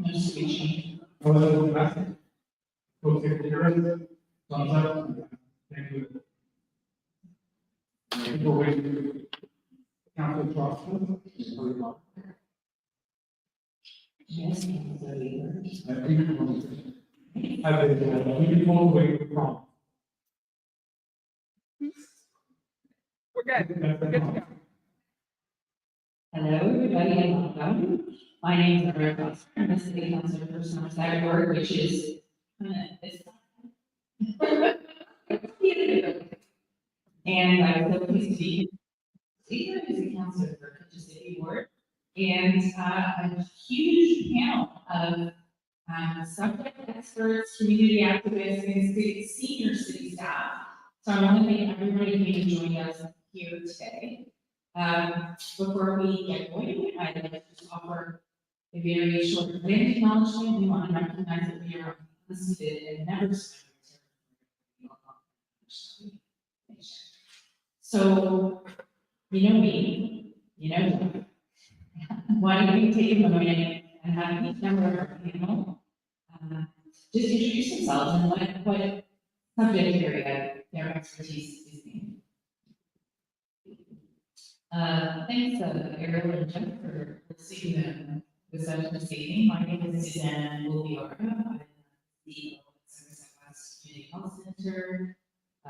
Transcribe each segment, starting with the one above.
Nice to meet you. Hello, Matt. Co-secretary, thumbs up. Thank you. People waiting. Council Johnson. Yes, People waiting from. We're good. We're good to go. hello, everybody, and welcome. My name is Eric Foster. I'm the city council person on that board, which is and I'm so pleased to be here as a councilor for Kitchen City Board, and a huge panel of subject experts, community activists, and senior city staff. So I want to thank everybody who came to join us here today. Before we get going, I'd like to just offer a very short land acknowledgement. We want to recognize that we are listed and never so, you know me, you know me. Why don't we take a moment and have each member of our panel just introduce themselves and what subject area their expertise is in. Thanks, Ariel and Jeff, for seeing the session this evening. My name is Suzanne Wilbiara. I'm the West Community Health Center. I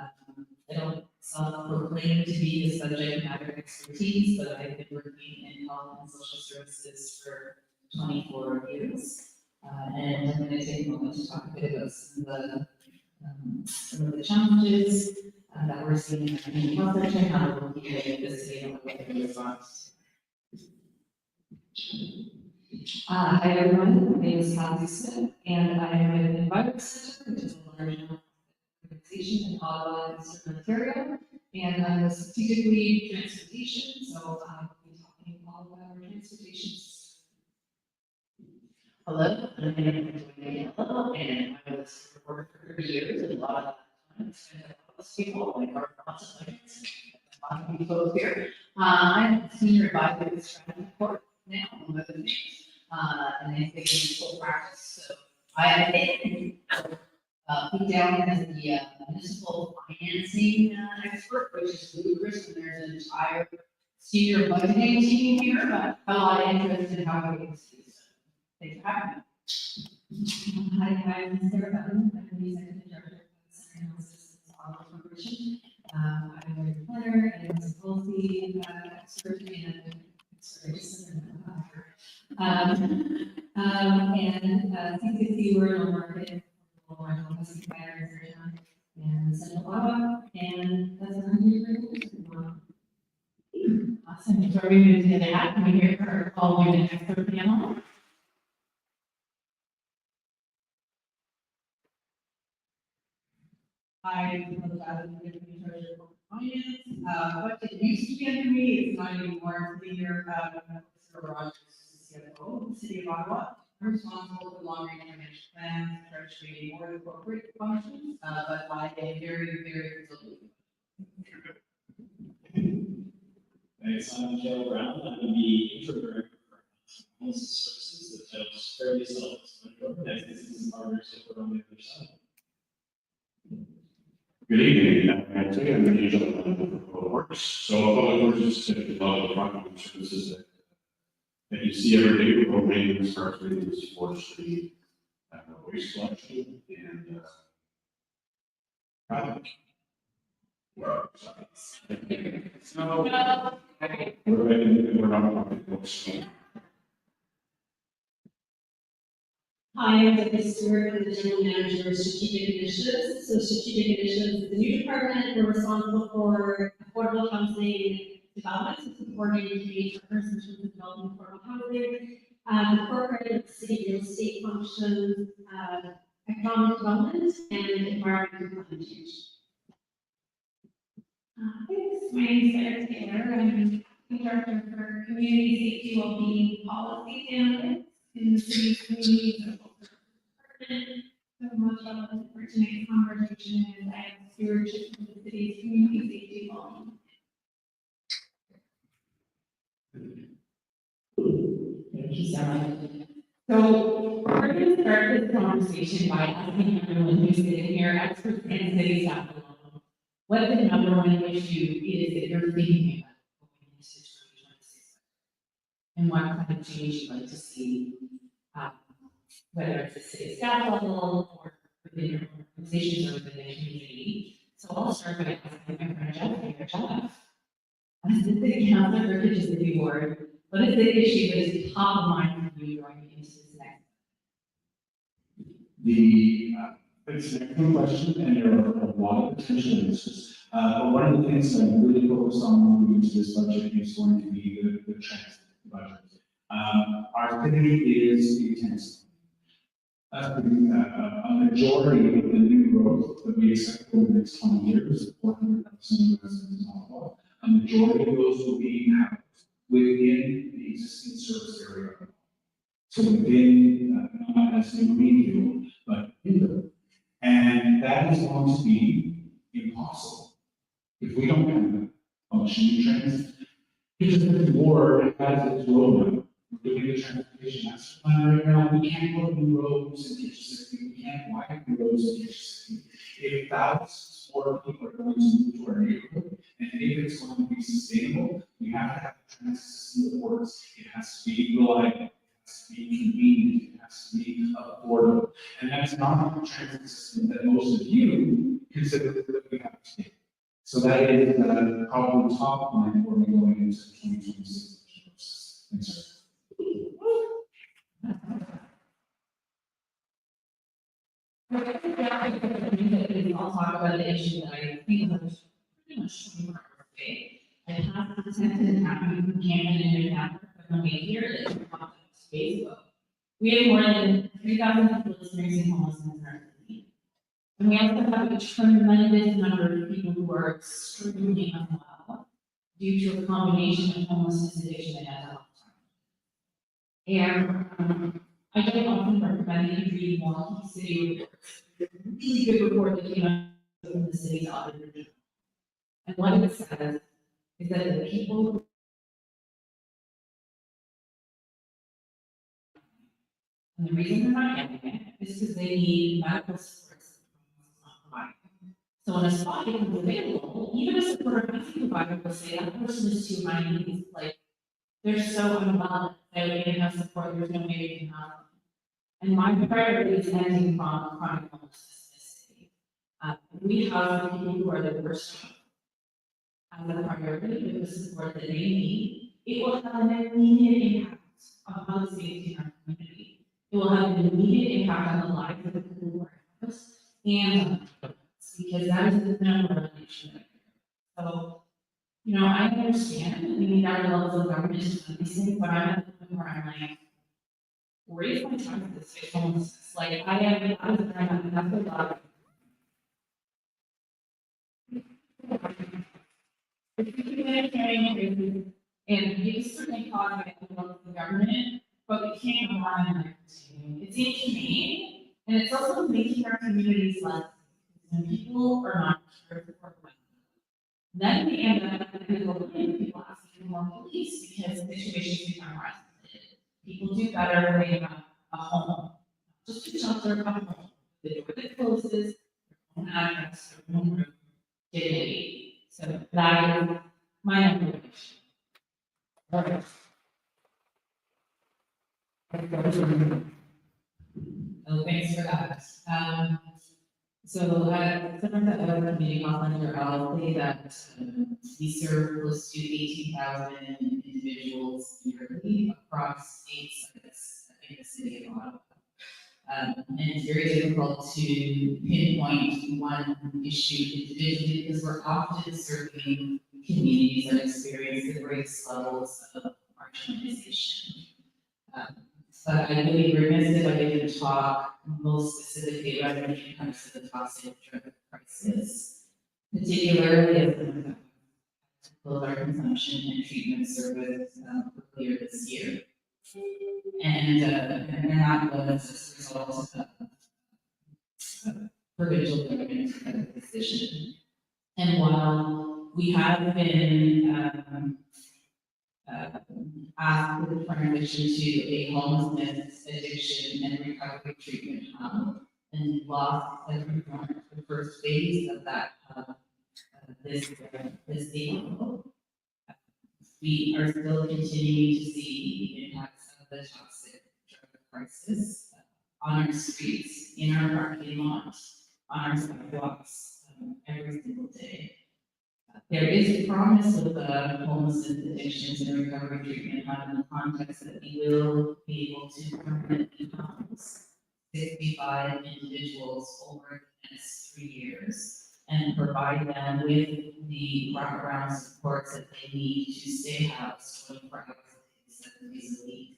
don't self-proclaim to be the subject matter expertise, but I've been working in health and social services for 24 years. And I'm going to take a moment to talk a bit about some of the challenges that we're seeing in the health sector and how we're looking at this city and what we response. Hi everyone, my name is Kathy Smith, and I am with Budget Consultation, which is a large organization in Ottawa, Eastern Ontario, and I'm a strategic lead transportation, so I'll be talking all about our transportation. Hello, I'm Joanna, and I was reporter for 30 years, and a lot of time spent with those people, like our consultants, a lot of people here. I'm a senior advisor at the strategy court now, among other things, and I think in full practice. So I think put down as the municipal financing expert, which is ludicrous, and there's an entire senior budgeting team here, but a lot of interest in how we can see this. Thanks for having me. Hi, I'm Sarah Button. I'm the executive director of the Center of Systems Audit Corporation. I'm a planner and a policy expert and CCC, we're in the market for housing buyers and Central Ottawa, and that's what I'm here for. Awesome. So are we going to do that? I'm here for all women expert panel. I'm from the Treasurer of Finance. What it used to be under me is not anymore. Senior Mr. Rogers, CFO of the City of Ottawa. I'm responsible for long-range financial plans, treasury, more corporate functions, but I am very, very resilient. Thanks, I'm Joe Brown. I'm the intro director for Homeless Services, the title is fairly self-explanatory. This is partners that we're on the other side. Good evening, I'm the usual public works. So public works is typically a lot of the front services that you see every day. We're opening starts with this forestry, waste collection, and traffic. Well, so we're not public works. Hi, I'm Debbie Stewart, I'm the General Manager of Strategic Initiatives. So Strategic Initiatives is a new department. We're responsible for affordable housing development, so supporting community partners in terms of developing affordable housing, incorporating city real estate functions, economic development, and environmental climate change. Thanks. My name is Sarah Taylor. I'm the Director for Community Safety Wellbeing Policy Analytics in the city's community social department. So much relevant for tonight's conversation is I have stewardship for the city's community safety wellbeing. Thank you so much. So start this conversation by asking everyone who's sitting here, experts and city staff alone, what the number one issue is that you're thinking about going into 2026? And what kind of change you'd like to see, whether it's at city staff level or within your organizations or within the community. So I'll start by asking my friend Jeff here. Jeff, as the city councilor for Kitchen City Ward, what is the issue that is top of mind for you going into this next? It's an excellent question, and there are a lot of potential answers. But one of the things that I'm really focused on moving into this budget is going to be the transit budget. Our city is intense. A majority of the new growth that we expect over the next 20 years, 400,000 residents in Ottawa, a majority of those will be housed within the existing service area. So within, not as in greenfield, but indoor. And that is going to be impossible if we don't have functioning transit. Because the ward has its roadmap. We're doing the transportation master plan right now. We can't put new roads in Kitchen City. We can't widen the roads in Kitchen City. If thousands more people are going to move to our neighborhood, and if it's going to be sustainable, we have to have a transit system that works. It has to be reliable. It has to be convenient. It has to be affordable. And that's not a transit system that most of you consider that we have today. So that is probably top line for me going into 2026. Thanks, sir. I'll talk about the issue that I think was pretty much 24 hours a day. I have the sentence happening from Camden and Newcastle, but when we hear it, it's on Facebook. We have more than 3,000 people experiencing homelessness in our city. And we also have a tremendous number of people who are extremely unwell due to a combination of homelessness, addiction, and mental health. And I don't often recommend that you read more city reports. There's a really good report that came out from the city's auditor general. And what it says is that the people and the reason they're not getting it is because they need medical supports not provided. So when a spot becomes available, even a supporter provider will say that person is too high needs, like they're so unwell, they don't even have support, there's no way we can help them. And my priority is ending from chronic homelessness in this city. We have people who are the worst as a priority with the support that they need. It will have an immediate impact on public safety in our community. It will have an immediate impact on the lives of the people who are in house and on the governments, because that is the number one issue. So, you know, I understand we need our levels of government to fund these things, but I'm at the point where I'm like, raise my taxes to homelessness. Like I am, I was trying to have a lot. If we keep managing increases, and these certainly caused by the level of the government, but we can't go on and continue. It seems to me, and it's also making our communities less, when people are not cared for well. Then we end up with people asking for more police because situations become more escalated. People do better when they have a home, just a shelter, a home, the door that closes, their own address, their own room, dignity. So that is my number one issue. Oh, thanks for that. So, some of the other community conference, I'll say that we serve close to 18,000 individuals yearly across 8 sites in the city of Ottawa. And it's very difficult to pinpoint one issue individually because we're often serving communities that experience the greatest levels of marginalization. But I really remiss if I didn't talk most specifically about when it comes to the toxic drug crisis, particularly as we close our consumption and treatment service earlier this year. And that was as a result of provincial government decision. And while we have been asked for the transition to a homelessness, addiction, and recovery treatment hub. And lost everyone the first phase of that hub this April. We are still continuing to see the impacts of the toxic drug crisis on our streets, in our parking lots, on our sidewalks, every single day. There is a promise with the homelessness, addictions, and recovery treatment hub in the context that we will be able to permanently house 65 individuals over the next 3 years and provide them with the wraparound supports that they need to stay housed 24 hours a day, 7 days a week.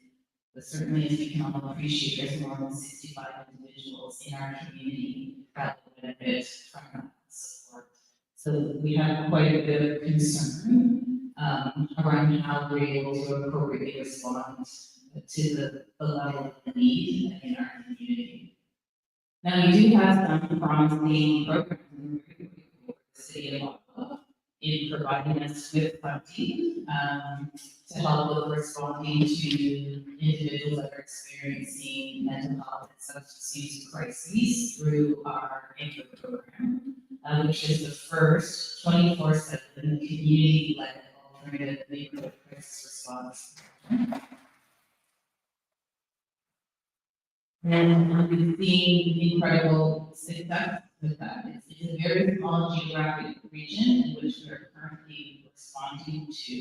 But certainly, as we can all appreciate, there's more than 65 individuals in our community that will benefit from that support. So we have quite a bit of concern around how we're able to appropriately respond to the level of need in our community. Now, we do have some promising programs in the city of Ottawa in providing us with funding to help with responding to individuals that are experiencing mental health and substance use crises through our anchor program, which is the first 24/7 community-led alternative neighborhood crisis response. And we've seen incredible success with that. It's a very small geographic region in which we are currently responding to.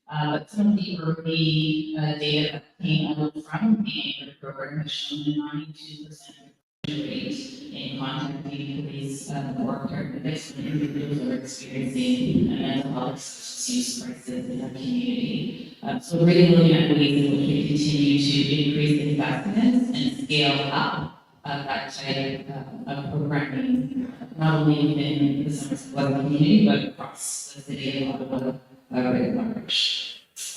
But some of the early data that came out from the anchor program has shown a 92% rate in contacting police or paramedics when individuals are experiencing a mental health substance use crisis in our community. So really looking at ways in which we continue to increase investments and scale up that type of programming, not only within the Somerset West community, but across the city of Ottawa writ large.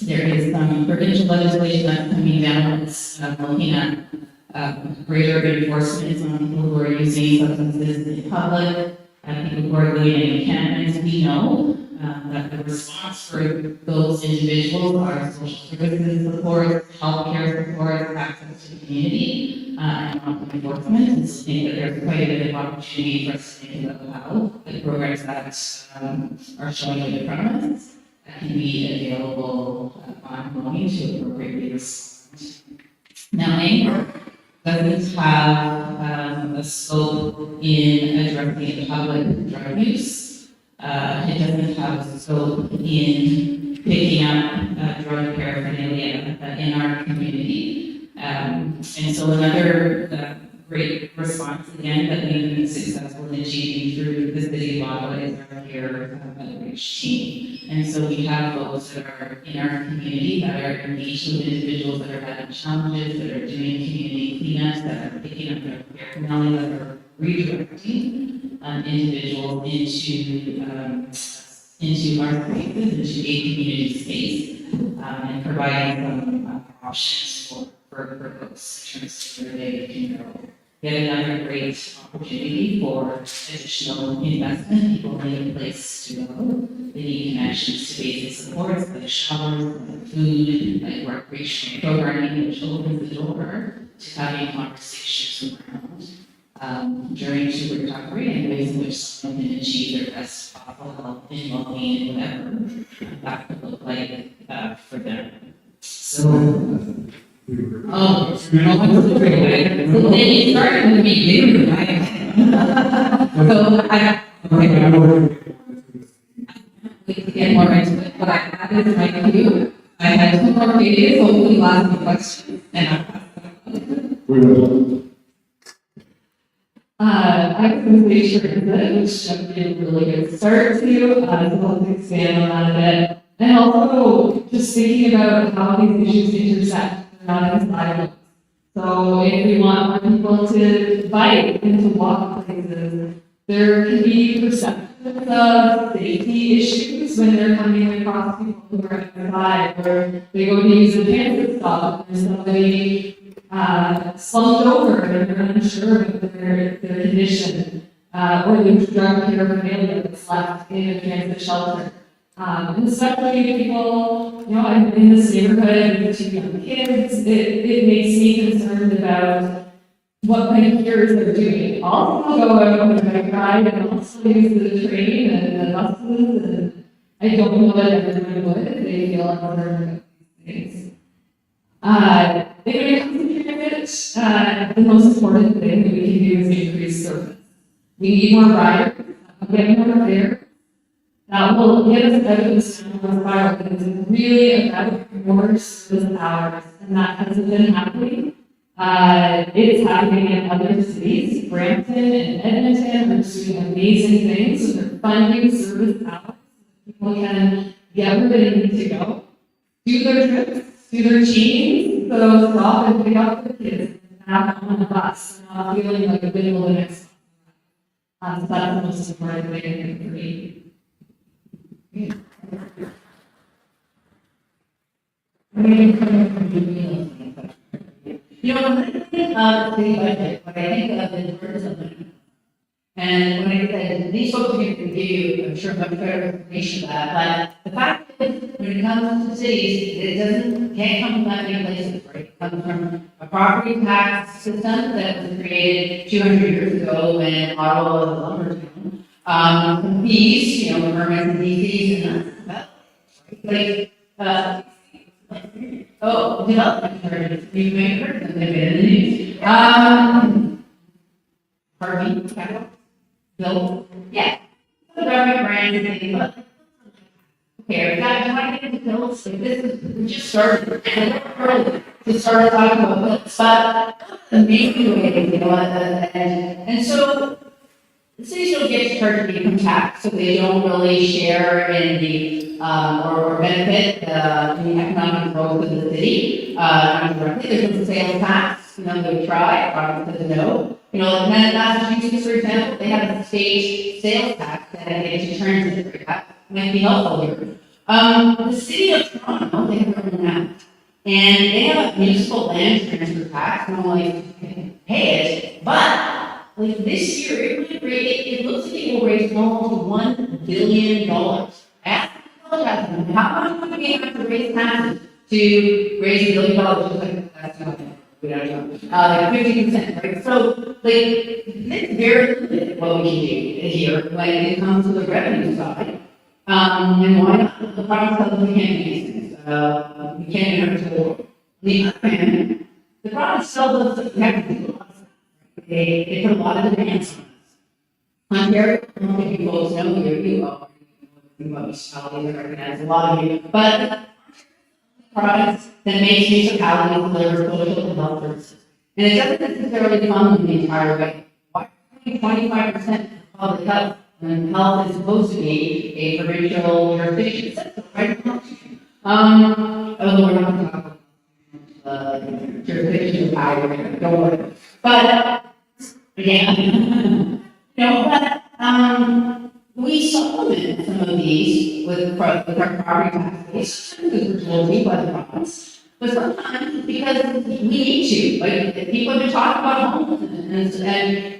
There is some provincial legislation that's coming down that's looking at greater enforcement on people who are using substances in public, and people who are living in encampments. We know that the response for those individuals are social services support, healthcare support, access to the community, and enforcement. And so I think that there's quite a bit of opportunity for us to think about how the programs that are showing in the promise can be available ongoing to appropriately respond. Now, anchor doesn't have a scope in addressing public drug use. It doesn't have a scope in picking up drug paraphernalia in our community. And so another great response, again, that we've been successful in achieving through the city of Ottawa is our peer outreach team. And so we have folks that are in our community that are engaged with individuals that are having challenges, that are doing community cleanups, that are picking up their paraphernalia, that are redirecting individuals into our spaces, into a community space, and providing some options for folks in terms of where they can go. Yet another great opportunity for additional investment. People need a place to go. They need connections to basic supports like showers, like food, like recreational programming, which opens the door to having conversations around journey to recovery and ways in which someone can achieve their best possible health and well-being and whatever that could look like for them. So. Oh, no, great. So then you started with me, bigger, right? So to get more into it, but I had this my queue. I had 2 more pages, hopefully last me questions, and I was going to say transit, which I've been a really good start to, so let's expand on that a bit. And also just thinking about how these issues intersect. Not in silence. So if we want more people to bike and to walk places, there can be perceptions of safety issues when they're coming across people who are outside, or they go to use a transit stop and there's somebody slumped over and they're unsure of their condition, or there's drug paraphernalia that's left in a transit shelter. And especially people, I'm in this neighborhood with 2 young kids, it makes me concerned about what my peers are doing. I'll still go out with my ride and I'll still use the train and the buses, and I don't know that everyone would if they feel uncertain about these things. And when it comes to transit, the most important thing that we can do is increase service. We need more riders, we'll get more fares. That will get us out of this downward spiral because it's really about more service hours, and that hasn't been happening. It's happening in other cities. Brampton and Edmonton are doing amazing things with their funding service hours. People can get where they need to go, do their trips, do their teams, so stop and pick up the kids and have them on the bus, not feeling like a bit of the next. So that's the most important thing for me. You know, when I think of city budget, what I think of is importance of money. And when I said, these folks can give you, I'm sure, much better information of that, but the fact is, when it comes to cities, it can't come from that many places, right? It comes from a property tax system that was created 200 years ago when Ottawa was a lumber town. Some fees, you know, permits and fees, and that's about it. Development charges, you may have heard them, they've been in the news. Pardon me, capital? Bill? Yeah. The government grants and things, but okay, that might get into bills, like this is, we just started, early to start talking about bills, but the main way, you know, and so the cities don't get to charge the income tax, so they don't really share in the, or benefit, in the economic growth of the city, directly. There's no sales tax, you know, they try, province says no. You know, like Massachusetts, for example, they have a state sales tax that they get to transit, that might be helpful here. The city of Toronto, they have their own act, and they have a municipal land transfer tax, and only pay it, but like this year, it looks like it will raise almost $1 billion. Ask them, how much would we have to raise taxes to raise $1 billion? Just like, that's not we don't know. Like 50%, right? So, like, it's very limited what we can do here when it comes to the revenue side. And why not? The province tells us we can't do these things. We can't enter the world. On the other hand, the province tells us that we have to do a lot of stuff. They put a lot of demands on us. Ontario, I don't think you folks know here, you all, municipalities are recognized, a lot of you, but province that makes municipalities deliver social and health services. And it doesn't necessarily fund the entire way. Why 25% of public health when health is supposed to be a provincial jurisdiction? That's right in the Constitution. Although we're not going to talk about jurisdiction power, don't worry. But again, we supplement some of these with our property taxes, because we're told to by the province. But sometimes because we need to, like people have been talking about homelessness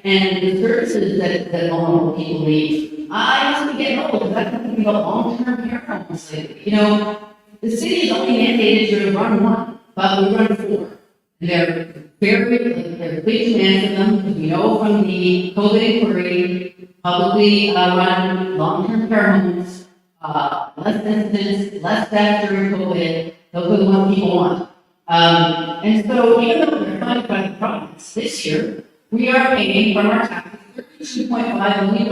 and the services that vulnerable people need. I must be getting old because I'm thinking about long-term care homes. Like, you know, the city is only mandated to run one, but we run four. And they're they're big demands of them, because we know from the COVID inquiry, publicly run long-term care homes, less incidents, less deaths during COVID, those are the ones people want. And so even though we're funded by the province this year, we are paying from our taxes $32.5 million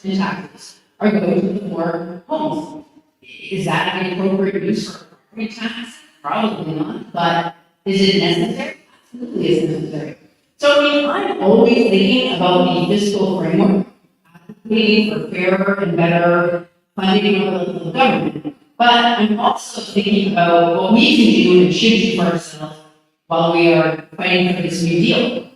in taxes are going to the poor homes. Is that an appropriate use for property tax? Probably not, but is it necessary? Absolutely is necessary. So I'm always thinking about the fiscal framework, advocating for fairer and better funding of the government. But I'm also thinking about what we can do and should do for ourselves while we are fighting for this new deal.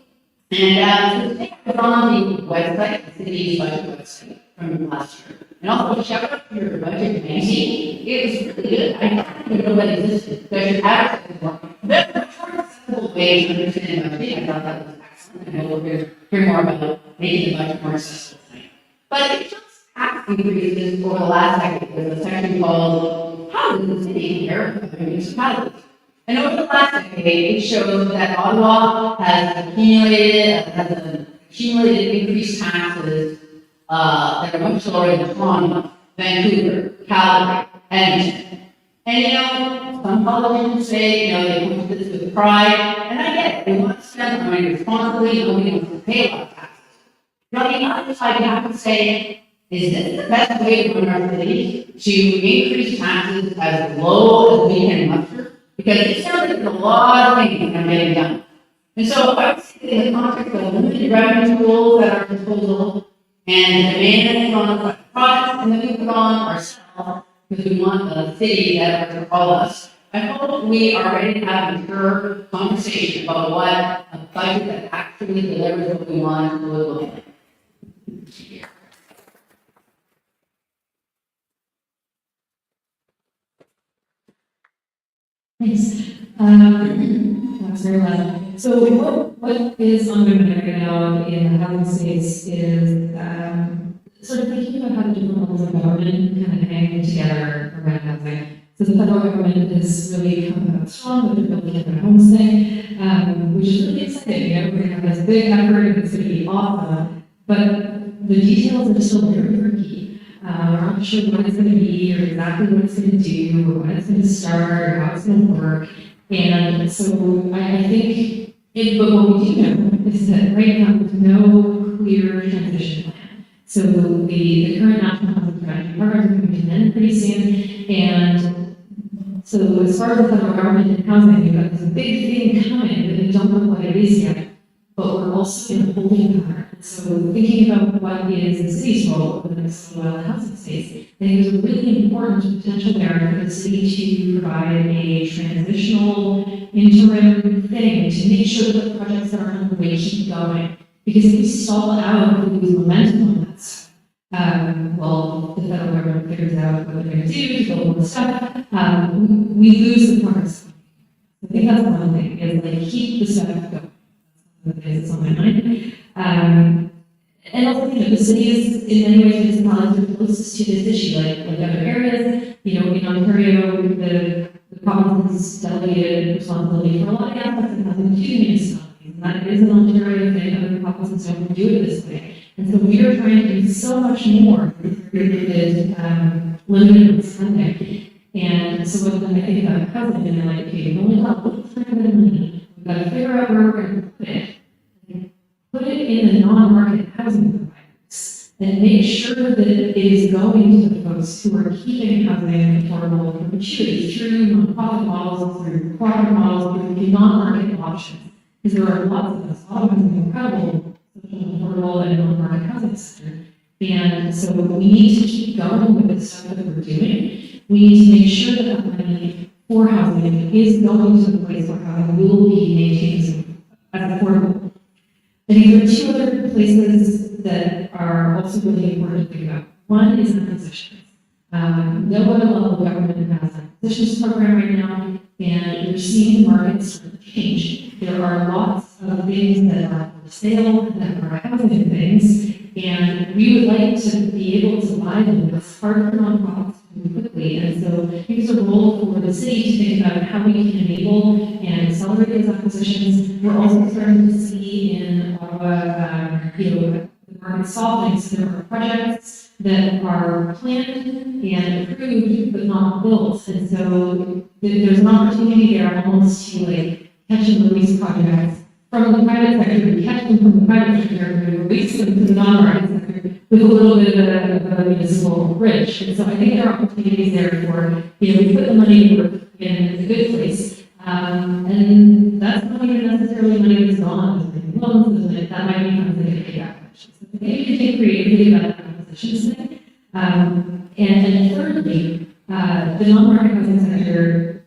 And so today I was on the website, the city's budget website from last year. And also shout out to your budget magazine. It was really good. I didn't even know that existed. There's an advertising for it. That's a more accessible way to understand budgeting. I thought that was excellent. I know we're going to hear more about making the budget more accessible tonight. But it just tax increases over the last decade. There's a section called How Does the City Compare with Other Municipalities? And over the last decade, it shows that Ottawa has accumulated increased taxes that are much lower than Toronto, Vancouver, Calgary, Edmonton. And some politicians say, they come to this with pride, and I get it, they want to spend money responsibly, nobody wants to pay a lot of taxes. But on the other side, you have to say, is this the best way to run our city? To increase taxes as low as we can muster? Because it sounds like there's a lot of things that are getting done. And so I would say in the context of limited revenue tools at our disposal and the demand that's on the products and that we put on ourselves, because we want a city that works for all of us, I hope we are ready to have a mature conversation about what a budget that actually delivers what we want will look like. Thanks. That's very loud. So what is ongoing right now in the housing space is sort of thinking about how the different levels of government kind of hang together around housing. So the federal government is really coming out strong with the Building Better Homes thing, which is really exciting. We're going to have this big effort, and it's going to be awesome. But the details are still very tricky. We're not sure what it's going to be, or exactly what it's going to do, or when it's going to start, or how it's going to work. And so I think, but what we do know is that right now there's no clear transition plan. So the current national housing strategy program is going to end pretty soon, and so as far as the federal government and housing, we've got this big thing coming, but we don't know what it is yet. But we're also in a holding pattern. So thinking about what is the city's role over the next little while in the housing space, I think there's a really important potential there for the city to provide a transitional interim thing to make sure that the projects that are underway keep going. Because if we stall out and lose momentum on that stuff, well, the federal government figures out what they're going to do to build more stuff, we lose the progress. I think that's one thing, is like keep the stuff going. That's on my mind. And also, the city is in many ways municipalities are closest to this issue, like other areas. In Ontario, the province has delegated responsibility for a lot of aspects of housing to municipalities. And that is an Ontario thing. Other provinces don't do it this way. And so we are trying to do so much more with limited spending. And so when I think about housing, and I'm like, okay, we've only got a little time of money. We've got to figure out where we're going to put it. Put it in the non-market housing providers and make sure that it is going to the folks who are keeping housing affordable for perpetuity through nonprofit models, through cooperative models, through non-market options. Because there are lots of us, all of us incredible affordable and non-market housing sector. And so we need to keep going with the stuff that we're doing. We need to make sure that the money for housing is going to the place where housing will be maintained as affordable. I think there are two other places that are also really important to think about. One is acquisitions. No other level of government has an acquisitions program right now, and we're seeing the market sort of change. There are lots of things that are for sale, that are housing things, and we would like to be able to buy them as part of the nonprofits really quickly. And so here's a role for the city to think about how we can enable and accelerate those acquisitions. We're also starting to see in Ottawa, the market softening. So there are projects that are planned and approved but not built. And so there's an opportunity there almost to like catch and release projects from the private sector, we catch them from the private sector, and release them to the non-market sector with a little bit of a municipal bridge. And so I think there are opportunities there for, we put the money to work in a good place. And that's not even necessarily money that's gone, there's loans, that might be something to pay back. So maybe you think creatively about that acquisitions thing. And thirdly, the non-market housing sector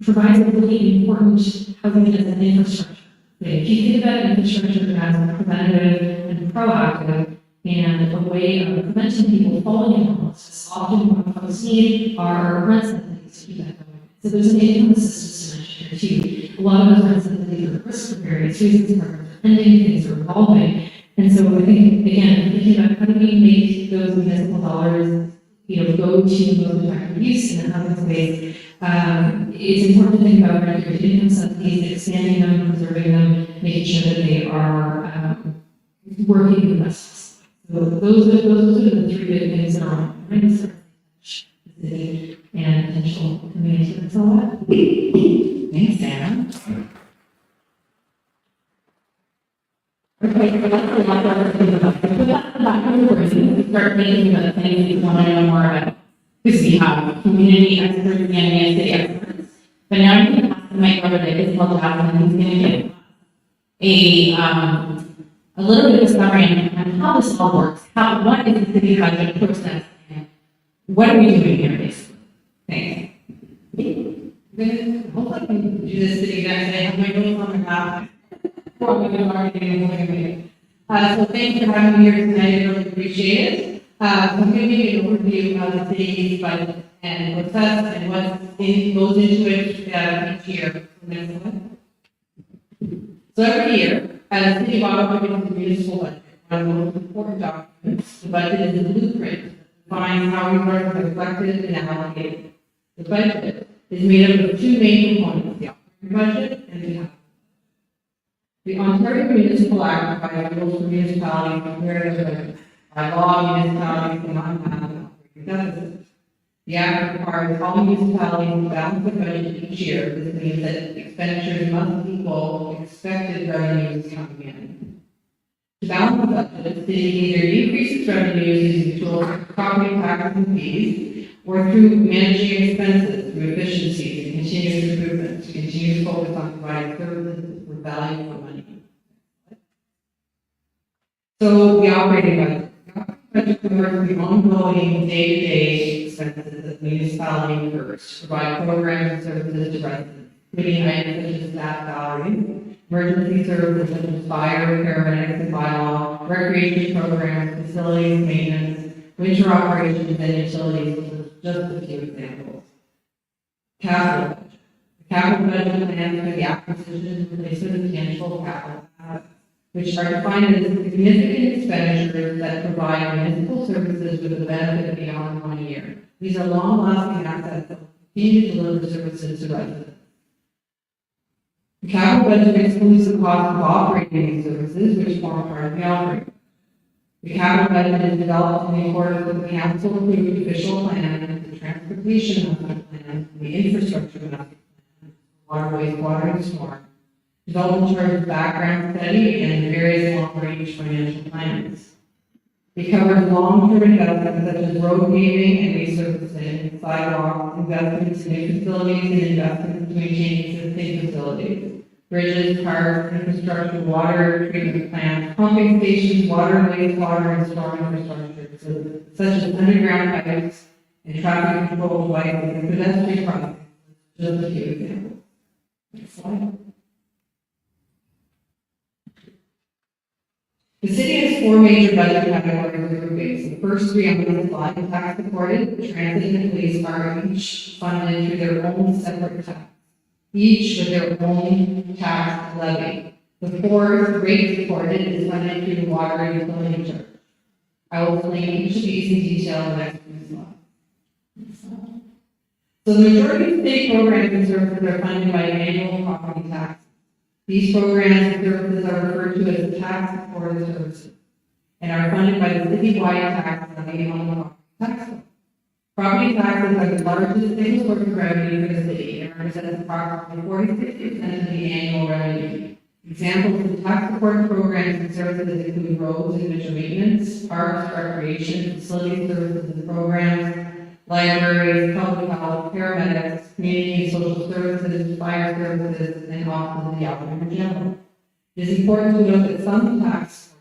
provides a really important housing as an infrastructure. If you think about infrastructure as preventative and proactive and a way of preventing people falling in homelessness, often what folks need are rent subsidies to keep that going. So there's an income assistance dimension here too. A lot of those rent subsidies are risk for various reasons, programs are ending, things are evolving. And so I think, again, thinking about how do we make those municipal dollars, go to most effective use in the housing space, It's important to think about record income subsidies, expanding them, preserving them, making sure that they are working with us. So those are the three big things that are on my mind, sort of the city and potential community. That's all that. Thanks, Sarah. Okay, so that's a lot of things about it. But that's the back of the person. We start thinking about the things we want to know more about. Because we have community experts and we have city experts. But now I'm going to ask Mike over there, Isabel Jackson, and he's going to give a little bit of a summary on how this all works. What is the city budget process? And what are we doing here, basically? Thanks. Hopefully I can do this city next day, I have my notes on my lap. Probably marketing and looking at it. So thanks for having me here tonight, I really appreciate it. So I'm going to give you an overview of the city's budget and process and what goes into it each year. Next one. So every year, as the city of Ottawa gives the municipal budget, one of the most important documents, the budget is a blueprint that defines how resources are collected and allocated. The budget is made up of two main components, the operating budget and the capital. The Ontario Municipal Act provides rules for municipalities where their budget. By law, municipalities cannot have an operating deficit. The Act requires all municipalities to balance their budget each year. This means that expenditures must equal expected revenues coming in. To balance the budget, the city either decreases revenues using tools like property taxes and fees, or through managing expenses through efficiencies and continuous improvement to continue to focus on providing services with value for money. So the operating budget. Budget covers the ongoing day-to-day expenses that the municipality incurs to provide programs and services to residents, including items such as staff salaries, emergency services such as fire, paramedics, and bylaw, recreation programs, facilities maintenance, winter operations, and utilities, just a few examples. Capital budget. The capital budget plans for the acquisition, replacement, and tangible capital assets, which are defined as significant expenditures that provide municipal services with a benefit beyond 1 year. These are long-lasting assets that will continue to deliver services to residents. The capital budget excludes the cost of operating these services, which form part of the operating. The capital budget is developed in accordance with the council-approved official plan, the transportation master plan, the infrastructure master plan, water, wastewater, and storm. Development charges background study and various long-range financial plans. It covers long-term investments such as road paving and resurfacing, sidewalks, investments in new facilities, and investments to maintain existing facilities, bridges, parks, infrastructure, water treatment plants, pumping stations, water, wastewater, and storm infrastructure, such as underground pipes and traffic control devices and pedestrian crossings, just a few examples. Next slide. The city has 4 major budget categories or groupings. The first 3 on this slide, tax supported, transit and police are each funded through their own separate tax, each with their own tax levy. The 4th, rate supported, is funded through the water and utility charge. I will explain each of these in detail in the next few slides. So the majority of state programs and services are funded by annual property tax. These programs and services are referred to as tax-supported services and are funded by the citywide tax levy on the property tax. Property taxes are the largest single source of revenue for the city and represents approximately 46% of the annual revenue. Examples of tax-supported programs and services include roads and winter maintenance, parks, recreation, facility services and programs, libraries, public health, paramedics, community and social services, fire services, and offices of the operator general. It is important to note that some tax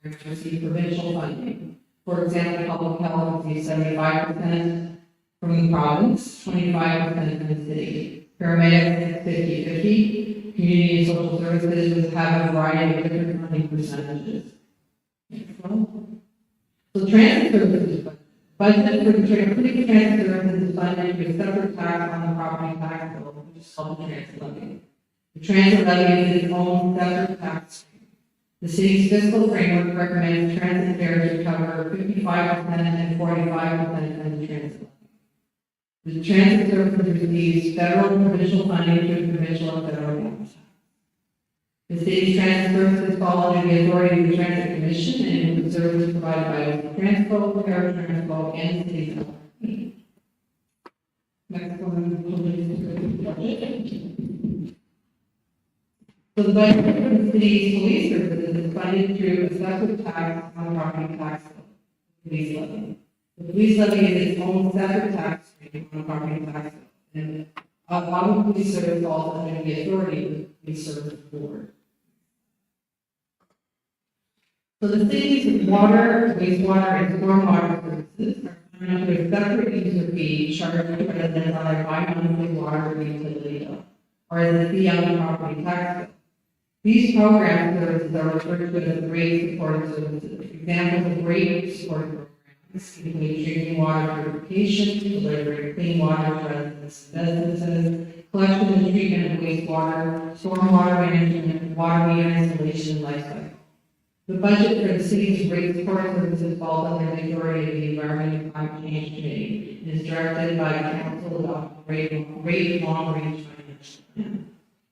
programs receive provincial funding. For example, public health receives 75% from the province, 25% from the city. Paramedics 50-50. Community and social services have a variety of different funding percentages. So transit services budget for the city transit services is funded through a separate tax on the property tax bill, which is called the transit levy. The transit levy is its own separate tax stream. The city's fiscal framework recommends transit fares to cover 55% and 45% of the transit levy. The transit service receives federal and provincial funding through provincial and federal governments. The city's transit services fall under the authority of the Transit Commission and include services provided by Transpo, Paratranspo, and the city's LRT. Next one, police budget. So the budget for the city's police services is funded through a separate tax on property tax, the police levy. The police levy is its own separate tax rate on property tax, and all of police service falls under the authority of the police service board. So the city's water, wastewater, and stormwater services are under a separate user fee charged to residents on their bi-monthly water and utility bill, or as a fee on the property tax bill. These program services are referred to as rate support services. Examples of rate support programs include drinking water purification, delivery of clean water to residents and businesses, collection and treatment of wastewater, stormwater management, water meter installation, and life cycle. The budget for the city's rate support services falls under the authority of the Environment and Climate Change Committee and is directed by the council to adopt rate long-range financial plan.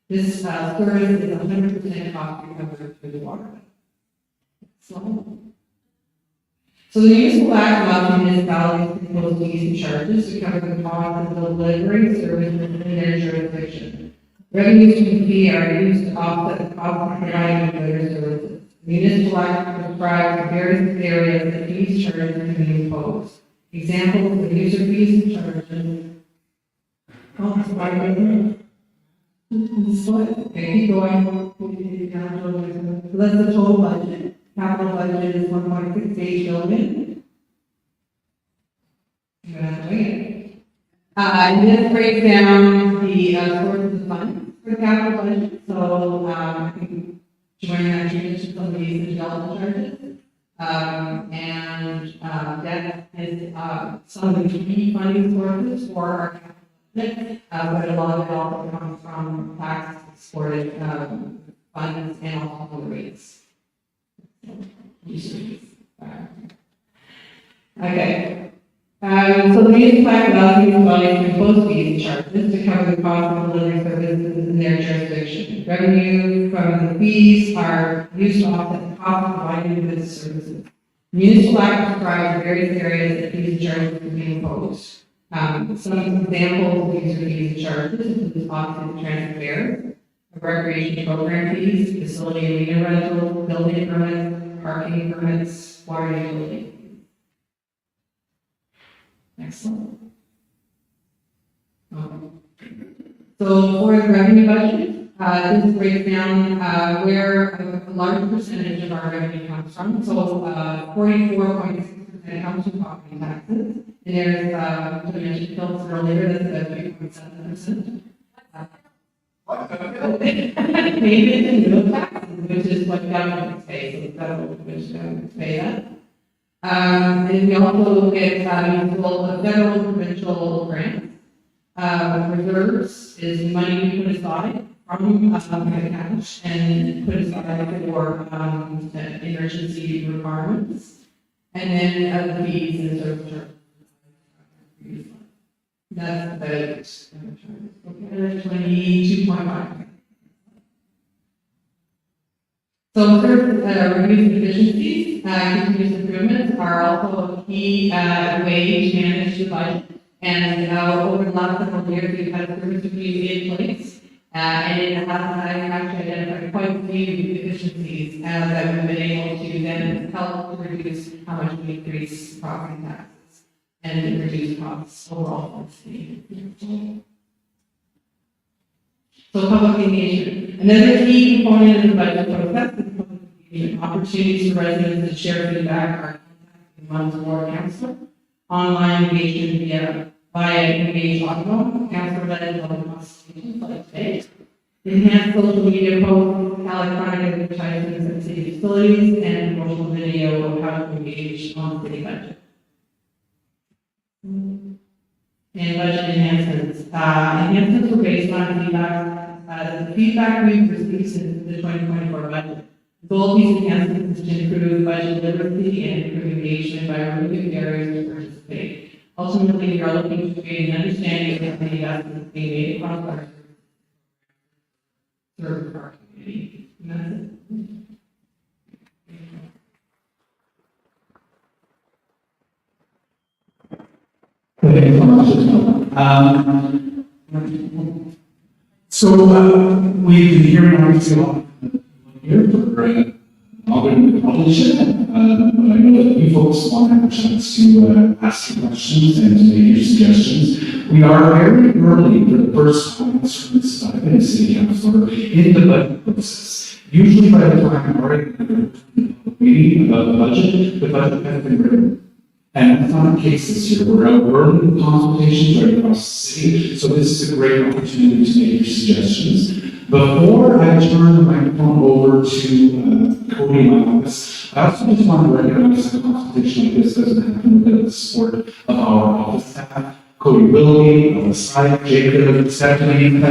This service is 100% cost recovered through the water. So the municipal act allows municipalities to impose fees and charges to cover the cost of delivering services in their jurisdiction. Revenues from the fee are used to offset the cost of providing goods or services. The municipal act prescribes various areas that fees charges can be imposed. Examples of user fees and charges. Okay, keep going. So that's the total budget. Capital budget is 1.68 billion. And this breaks down the sources of funds for the capital budget. So I think Joanne actually mentioned some of these development charges. Debt is some of the key funding sources for our capital budget, but a lot of it also comes from tax supported funds and also the rates. Okay. So the municipal act allows municipalities to impose fees and charges to cover the cost of delivering services in their jurisdiction. Revenue from the fees are used to offset the cost of providing goods and services. The municipal act describes various areas that fees and charges can be imposed. Some examples of user fees and charges include cost of transit fares, recreation program fees, facility and meter rentals, building permits, parking permits, water utility. Excellent. So for the revenue budget, this breaks down where a large percentage of our revenue comes from. So 44.6% comes from property taxes. And there's, I mentioned Phil's earlier, that's 3.7%. Payment and no taxes, which is what governments pay, so the federal governments pay that. And we also get federal and provincial grants. Reserves is money we put aside from cash and put aside for emergency requirements. And then the fees and service charges. That's about 22.5. So reviews and efficiencies, continuous improvements are also a key way to manage the budget. And over the last several years, we've had a service review in place, and it has actually identified quite a few efficiencies that we've been able to then help to reduce how much we increase property taxes and reduce costs overall for the city. So public engagement. Another key component of the budget process is public engagement. Opportunities for residents to share feedback are contacting Ward Council. Online engagement via Engage Audio, Council-led public consultations like today. Enhanced social media posts, electronic advertisements at city facilities, and promotional video of how to engage on city budget. And budget enhancements. Enhancements were based on feedback. The feedback we've received since the 2024 budget. The goal of these enhancements is to improve budget literacy and improve engagement by removing barriers to participate. Ultimately, we are looking to gain an understanding of the investments being made across our serve our community. And that's it. Okay, so, we've been hearing obviously a lot here for, Alderman Consultation. I know that you folks want to have a chance to, ask some questions and to make your suggestions. We are very early for the first comments from this side of the city councilor in the budget process. Usually by the time we're in the meeting about the budget has been written. And that's not the case this year. We're in consultations right across the city, so this is a great opportunity to make your suggestions. Before I turn the microphone over to Cody in my office, I also just want to recognize that a consultation like this doesn't happen without the support of our office staff. Cody Willoughby, on the side, Jacob, Stephanie,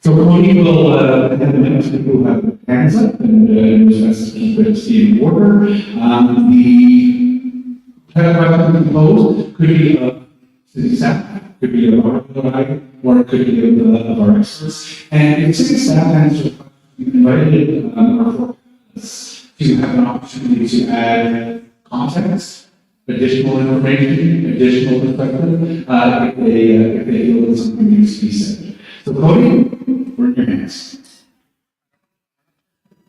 so Cody will, have the next people who have hands up and just keep it in order. The question proposed could be of city staff, could be of our guide, or it could be of our experts. And if city staff answers, we invited our folks to have an opportunity to add context, additional information, additional perspective, if they feel that something needs to be said. So Cody, we're in your hands.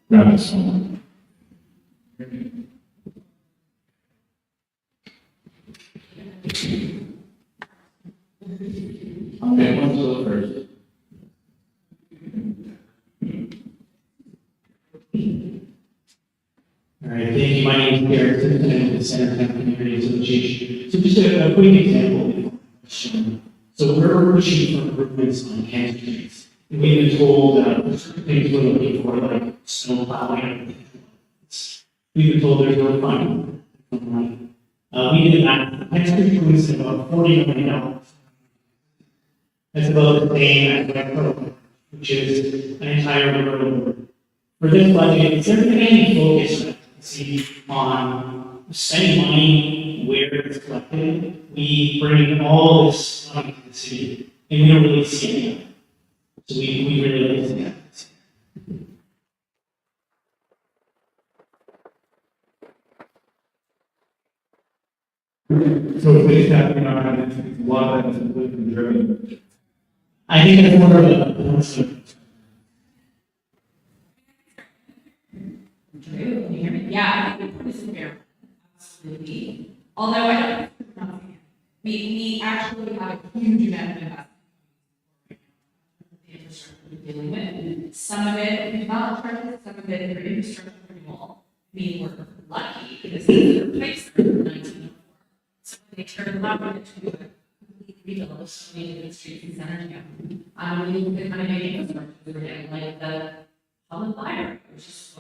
Grab this one. Okay, let's go first. All right, thank you. My name is Garrett, Superintendent of the Center Town Community Association. So just a quick example. So we're pushing for improvements on cancer streets. We've been told certain things we're looking for, like snow plowing. We've been told there's no funding. We did that. Cancer street was about $40 million. That's about the same as my program, which is an entire road. For this budget, is there any focus on spending money where it's collected? We bring all this money to the city, and we don't really see it. So we really like to see that. So if they have, a lot of that's politically driven. I think it's more of a Can you hear me? Yeah, I think this is fair. Absolutely. Although I don't, we actually have a huge amount of investment in the infrastructure we're dealing with. Some of it for development charges, some of it for infrastructure renewal. I mean, we're lucky because these are pipes that are from 1904. So when they turn them up into a complete rebuild of so many different streets and centers now. We look at kind of big infrastructure we were getting, like the public library, which is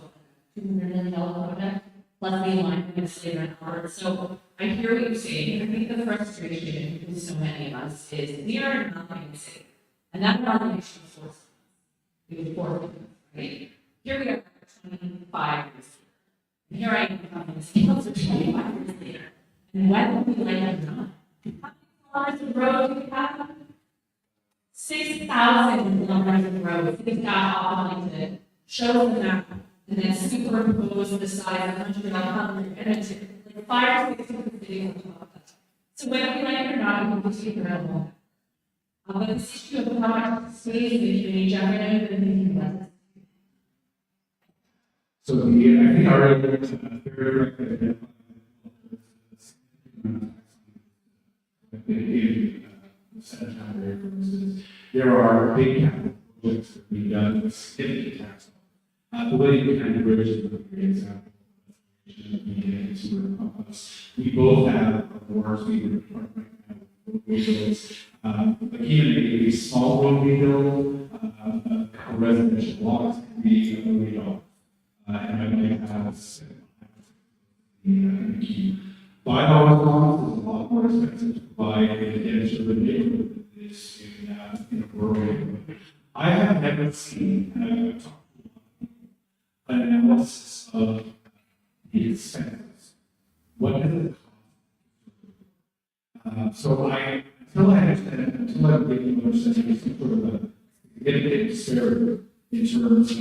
$200 million project, plus the alignment with Slater and Howard. So I hear what you're saying. I think the frustration with so many of us is we are not going to say, and that's not an issue source. We would forward, right? Here we are 25 years later. And here I am talking to scales of 25 years later. And whether we like it or not, how many kilometers of road do we have? 6,000 kilometers of road. This guy offline to show the map. And then superimpose the size of Montreal and Edmonton, like 5 or 6 different cities on top of that. So whether we like it or not, we can take it around. But this issue of how much space we can generate and thinking about it. So I think our very there are big capital projects that we've done with significant tax. The way we kind of bridge is a great example. We both have awards we report right now. Like even a small road we build, a residential lot can be $1 million. And I might have buy our homes is a lot more expensive to buy into the neighborhood than it is in a rural neighborhood. I have never seen an analysis of the expenses. What does it cost? So until I understand some sort of a significant disparity in terms of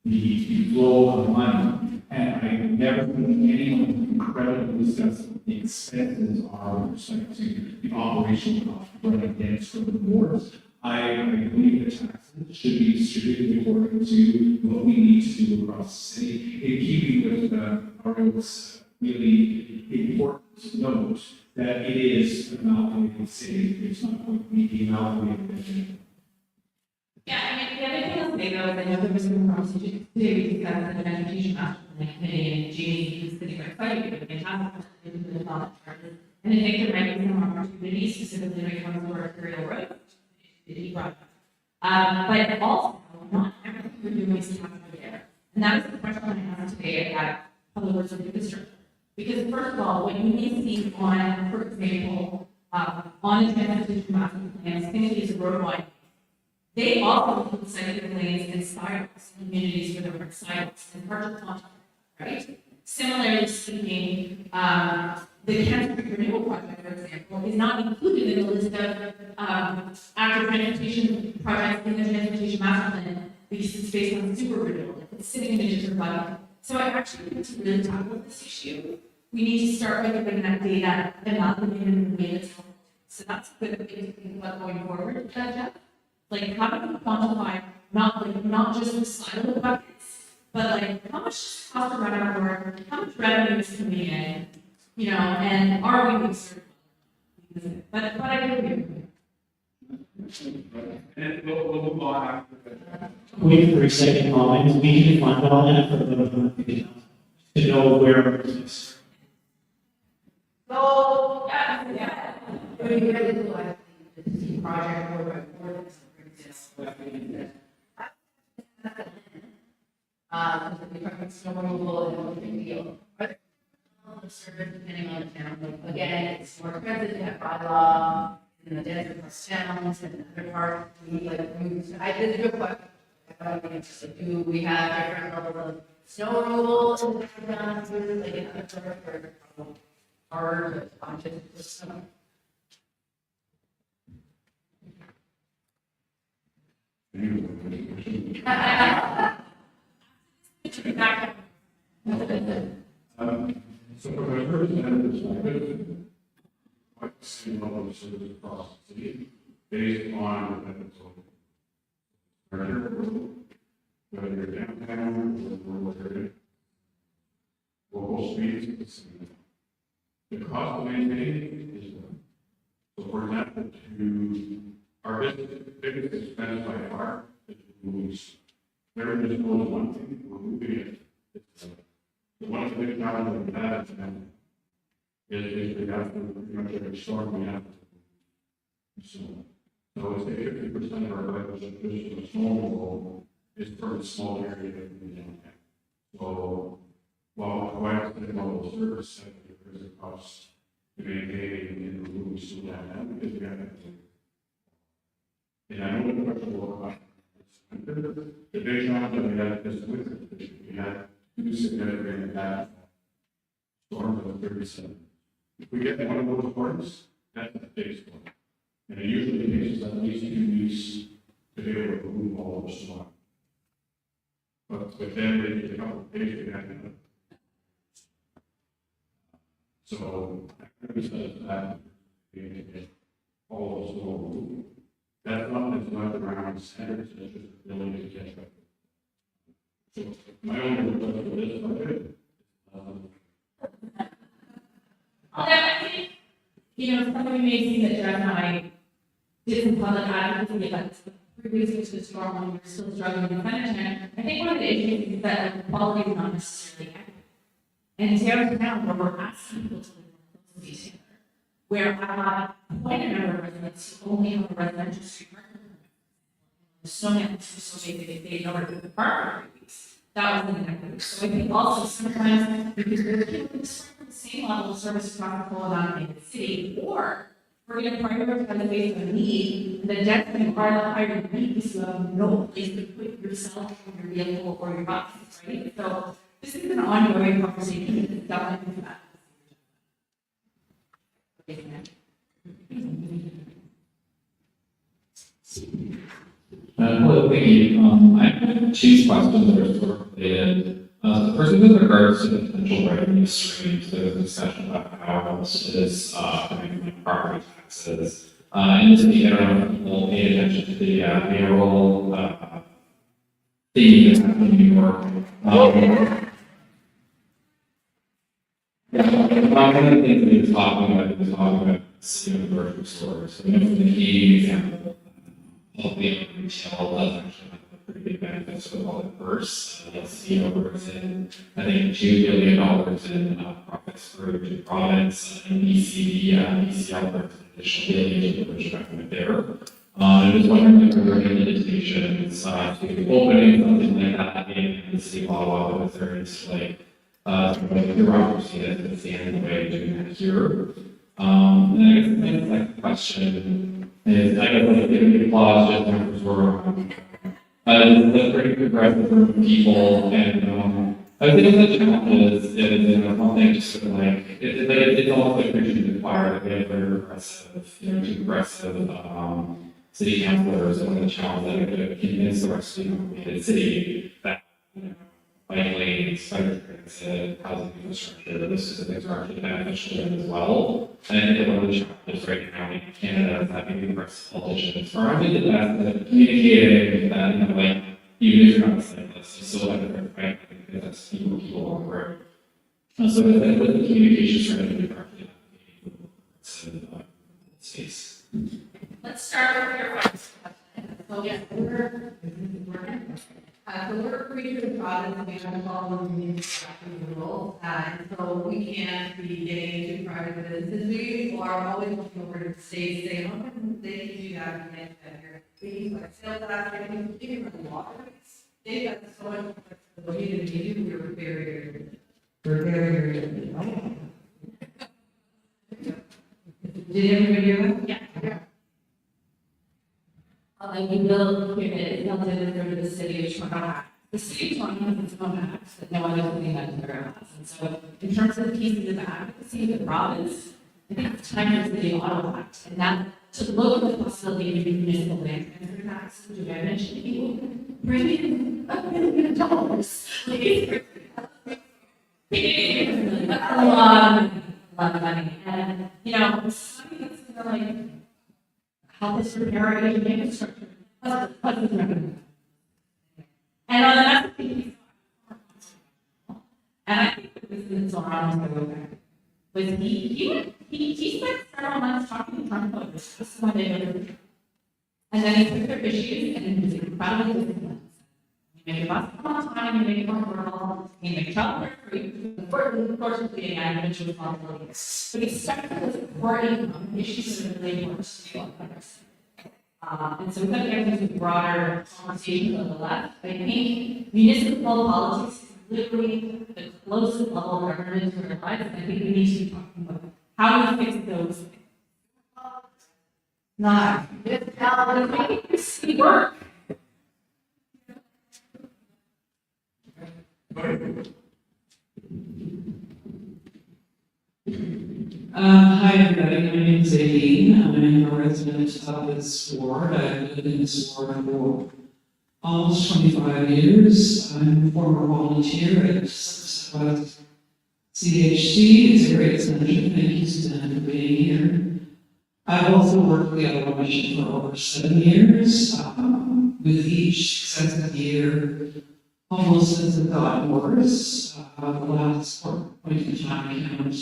the flow of money, and I never seen anyone incredibly discuss what the expenses are with respect to the operational cost running against the boards. I believe the taxes should be distributed according to what we need to do across the city, in keeping with Ariel's really important note that it is an amalgamated city. It's not going to be the amalgamated. Yeah, I mean, the other thing I'll say though, is I know there was some conversation today, we discussed the transportation master plan committee, and Jamie, who's sitting right beside you, did a fantastic presentation to the thought charges. And I think there might be some opportunities, specifically when it comes to our arterial road, that he brought up. But also, not everything we're doing is captured there. And that was the question I asked today at Public Works and Infrastructure. Because first of all, what you may see on, for example, on the transportation master plan, things is road widening. They also include cycling lanes and sidewalks in communities where there are sidewalks and partial contact, right? Similarly speaking, the Kent Street Renewal Project, for example, is not included in the list of active transportation projects in the transportation master plan because it's based on super renewal. It's sitting in a different bucket. So I actually think to really tackle this issue, we need to start by getting that data amalgamated in the way that's helpful. So that's a good thing to think about going forward, Jeff. Like, how do we quantify not just the size of buckets, but like how much does it cost to run our work, how much revenue is coming in, you know, and are we being served? But I agree. And we'll move on after that. Wait for a second comments, we can find all that for the, to know where it is. So, yeah. It would be really cool, I think, to see project word by word. The trucking snow removal is a big deal. Are there the service depending on the town? Like, again, it's more expensive to have bylaw in the desert plus towns and other parts. We need like moves. I did a good question. I don't think it's like, do we have different levels of snow removal in the towns, like in other parts, or hard, or just snow? So from a first hand perspective, what the same level of service across the city based on the methods of whether you're downtown or rural area, local streets, it's the same. The cost of maintaining is one. So for example, to our biggest expense by far is moving. There is only one thing, we're moving it. It's, the one big challenge with that is we have to pretty much every storm we have to. So it's 50% of our budget, just for the small is for the small area that we don't have. So while quite a level of service, there is a cost to maintain in the moving school downtown because we have to. And I know the question will come. The big challenge that we had this winter, we had two significant bad storms of 37. If we get one of those storms, that's a big storm. And it usually takes us at least 2 weeks to be able to move all of the storm. But then they take a couple of days to get it. So, that all of the storm. That's not around standards, it's just the ability to catch up. So my only request for this budget, Although I think, you know, some of you may see that Jeff and I did some public advocacy about this previously to the storm when we were still struggling in Senate. I think one of the issues is that the quality is not necessarily accurate. And downtown, where we're asking people to live more closely together, where I have quite a number of residents who only have a residential street parking. So many, so maybe they know where the park for weeks. That was inequitable. So I think also sometimes because we're giving the same level of service across the whole amount in the city, or We're gonna prioritize based on need, and the density are the higher the need, because you have no place to put yourself or your vehicle or your boxes, right? So this is an ongoing conversation, it's definitely that. Hello, thank you. I have two questions that are sort of related. The first is with regards to the potential revenue streams. There's a discussion about how this is coming from property taxes. In the city, I don't know if people pay attention to the payroll theme that's happening in New York. One of the things we were talking about city of grocery stores. So, you know, from the Canadian example, healthy retail does actually have a pretty big benefits with all the purse. You'll see over in, I think, $2 billion in profits for the province. In BC, BC Alberta, additional billions of which are there. I was wondering if there were any limitations to opening something like that in the city of Ottawa, was there any bureaucracy that stands in the way of doing that here? And I guess my second question is, I guess, like, giving the applause just members were, it's a pretty progressive group of people, and I think the challenge is, you know, one thing just sort of like, it's almost like preaching to the choir, that we have very progressive, you know, too progressive, city councilors, and one of the challenges that could convince the rest of the city that, you know, bike lanes, better transit, housing infrastructure, those sorts of things are actually beneficial to them as well. And I think that one of the challenges right now in Canada is that maybe progressive politicians are only the best at communicating that, you know, like, even if you're not a cyclist, you still have to right? Because that's people on the road. So I think with the communication strategy, probably space. Let's start with your first question. So yeah, we're a regional province, and we have to follow the municipal rules, and so we can't be getting into private businesses. We are always looking over to the states, saying, oh, they can do that, and they can here. We use like sales tax, and even the water rates. They've got so much flexibility that we do, we're very good. Did everybody hear that? Yeah. We build units, not to the city of Toronto. The city of Toronto has its own acts that no other city has has. And so, in terms of pieces of advocacy of the province, I think it's time for the City of Ottawa Act, and that to look at the possibility of using municipal land transfer tax, which I mentioned to people, bring in $1 billion. That's a lot of money. And, you know, it's something that's going to like help us repair our aging infrastructure. Plus the revenue. And on the next piece, and I think that this is around the okay. Was he spent several months talking to Trump about this. This is why they voted. And then he took their issues and he was incredibly disciplined. You make your bus come on time, you make it more affordable, you make childcare free, of course, with the individual responsibility. But he stuck to those core income issues that are really important to others. And so we've got to get into a broader conversation on the left. I think municipal politics is literally the closest level of government to our lives. And I think we need to be talking about how we fix those things. Not how to make this work. Hi everybody, my name is Aileen. I'm a resident of this ward. I've lived in this ward for almost 25 years. I'm a former volunteer at CHC. It's a great center. Thank you, Suzanne, for being here. I've also worked with the Ottawa Mission for over 7 years. With each successive year, homelessness has gotten worse. The last point in time count,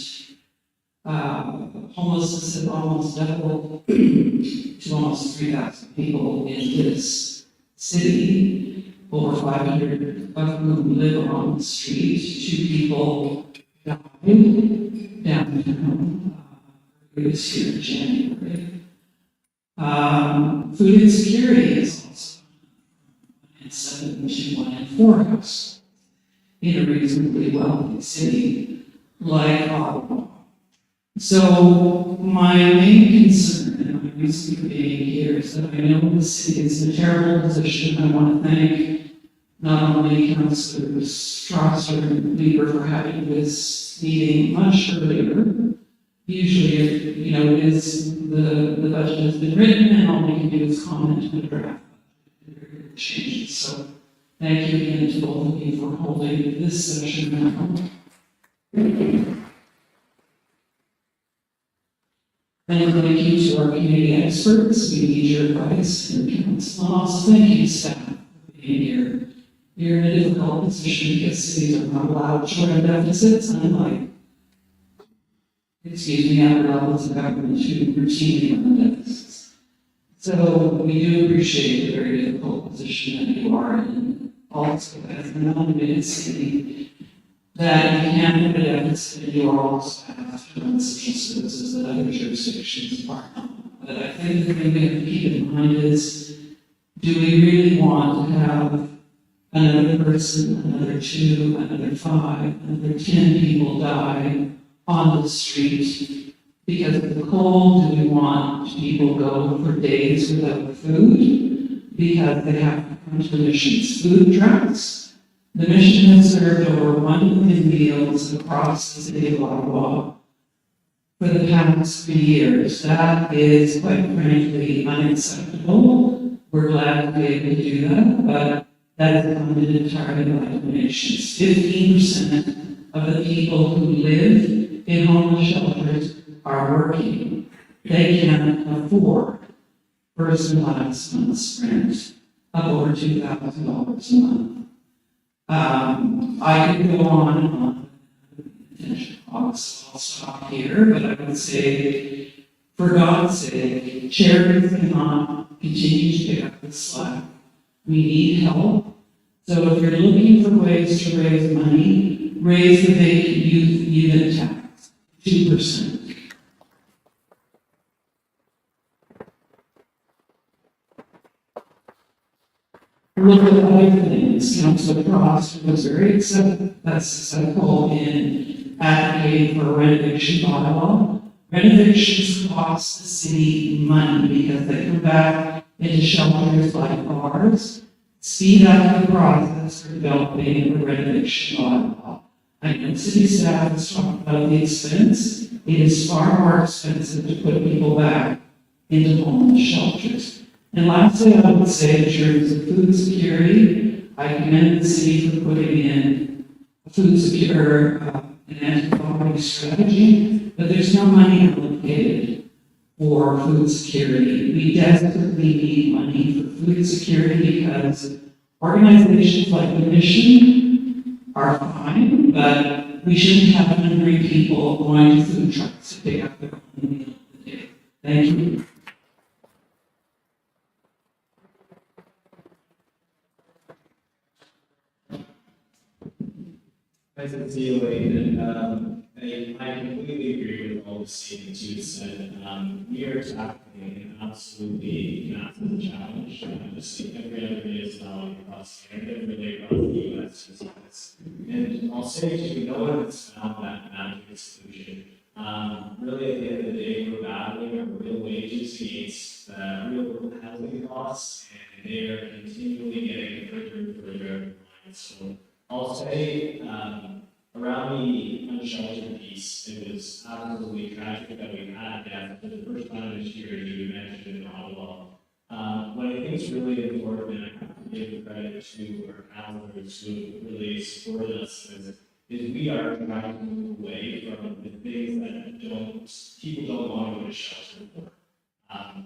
homelessness has almost doubled to almost 3,000 people in this city. Over 500 of whom live on the street. 2 people died downtown this year in January. Food insecurity is also 7 to 1 in 4 households in a reasonably wealthy city like Ottawa. So my main concern, and my reason for being here, is that I know the city is in a terrible position. I want to thank not only Councillors Strasser and Lieber for having this meeting much earlier. Usually, you know, it is, the budget has been written and all we can do is comment on the draft changes. So thank you again to both of you for holding this session now. And thank you to our community experts. We need your advice and counsel. And also thank you, staff, for being here. You're in a difficult position because cities are not allowed short-term deficits, unlike, other levels of government who routinely run deficits. So we do appreciate the very difficult position that you are in. Also, as an unlimited city, that you can put a deficit and you also have to run social services that other jurisdictions are not. But I think the thing we have to keep in mind is, do we really want to have another person, another 2, another 5, another 10 people die on the street because of the cold? Do we want people go for days without food because they have to come to the mission's food trucks? The mission has served over 1 million meals across the city of Ottawa for the past 3 years. That is, quite frankly, unacceptable. We're glad to be able to do that, but that is funded entirely by donations. 15% of the people who live in homeless shelters are working. They can afford first and last month's rent of over $2,000 a month. I could go on and on. I'll stop here, but I would say, for God's sake, charities cannot continue to pick up the slack. We need help. So if you're looking for ways to raise money, raise the vacant youth unit tax, 2%. Look at other things. Councillor Frost was very successful in advocating for a renovation bylaw. Renovations cost the city money because they come back into shelters like ours. Speed up the process for developing a renovation bylaw. I know city staff has talked about the expense. It is far more expensive to put people back into homeless shelters. And lastly, I would say in terms of food security, I commend the city for putting in a food secure an anti-poverty strategy, but there's no money allocated for food security. We desperately need money for food security because organizations like the Mission are fine, but we shouldn't have hungry people going to food trucks to pick up their own meal of the day. Thank you. Nice to see you, Layton. I completely agree with all the statements you said. We are tackling an absolutely massive challenge. Just like every other day is now across Canada, every day across the US. And I'll say to you, no one has found that magic solution. Really, at the end of the day, we're battling our real wages against real housing costs, and they are continually getting further and further out of line. So I'll say, around the unsheltered piece, it was absolutely tragic that we had that for the first time this year, you mentioned in Ottawa. What I think is really important, and I have to give credit to our counselors who really supported us, is we are trying to move away from the things that people don't want to go to shelter for.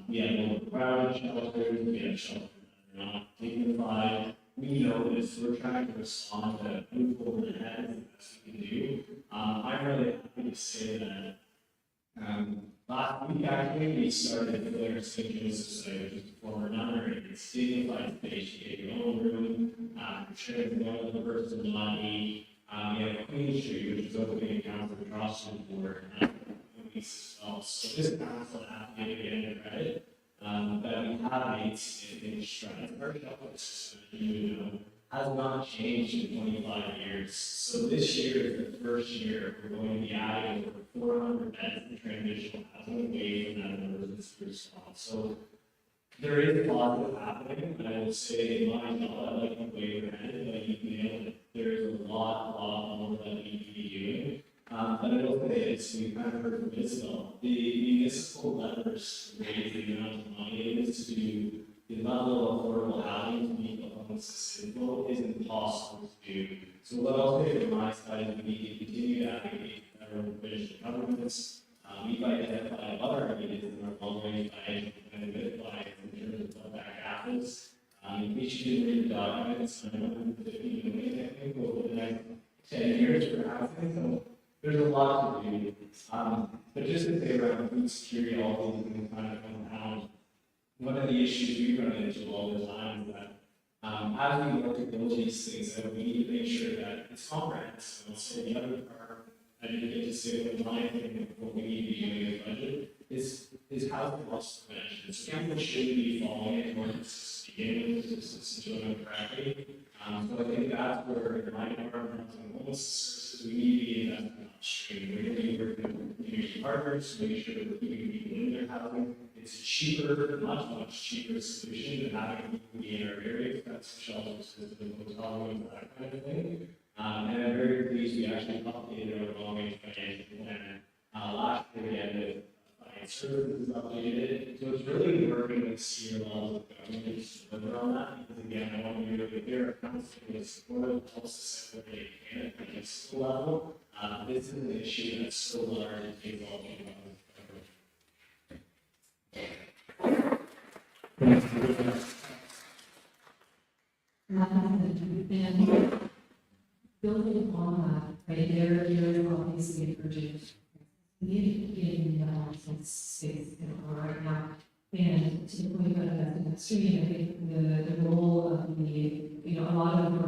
We have overcrowded shelters, we have shelters that are not dignified. We know this, we're trying to respond to move over the head as best we can do. I'm really happy to say that last week actually we started Blair St. Joseph's site, which is a former nunnery. It's dignified space, you get your own room, sharing one other person body. We have Queen Street, which is opening accounts for crossing for as well. So this council have to give again credit. But we have made significant strides. Our shelter system, you know, has not changed in 25 years. So this year is the first year we're going to be adding over 400 beds in transitional housing away from that emergency response. So there is a lot that's happening, and I will say, in my job, I like the way we're headed, but you nailed it. There is a lot more that we need to be doing. But I will say, as we kind of heard from Isabel, the municipal levers raise the amount of money it is to do the level of affordable housing to meet the homeless sustainable is impossible to do. So what I'll say from my side is we need to continue to advocate for federal and provincial governments. We've identified other ideas in our long-range plan and midlife in terms of what that gap is. We should read the documents, 150 million, I think, over the next 10 years for housing. So there's a lot to do. But just to say around food security, all these things kind of compound. One of the issues we run into all the time is that as we work to build these things out, we need to make sure that it's comprehensive. So the other part I didn't get to say, but my opinion of what we need to be doing in the budget is housing loss prevention. So people shouldn't be falling into our sustainable systems to doing it correctly. So I think that's where in my department, housing homeless services, we need to be investing upstream. We're going to be working with community partners to make sure that we're keeping people in their housing. It's a cheaper, much cheaper solution than having people be in our areas. That's shelters, the hotel rooms, that kind of thing. And I'm very pleased we actually updated our long-range financial plan last year. Again, the finance services is updated. So it's really working with senior levels of government to deliver on that. Because again, I want to be really clear, council is supportive, helps us set where they can at the municipal level. This is an issue that's so large it takes all the government. And building on that, right, there is obviously a urgent need in the housing space right now. And to the point about investing upstream, I think the role of a lot of the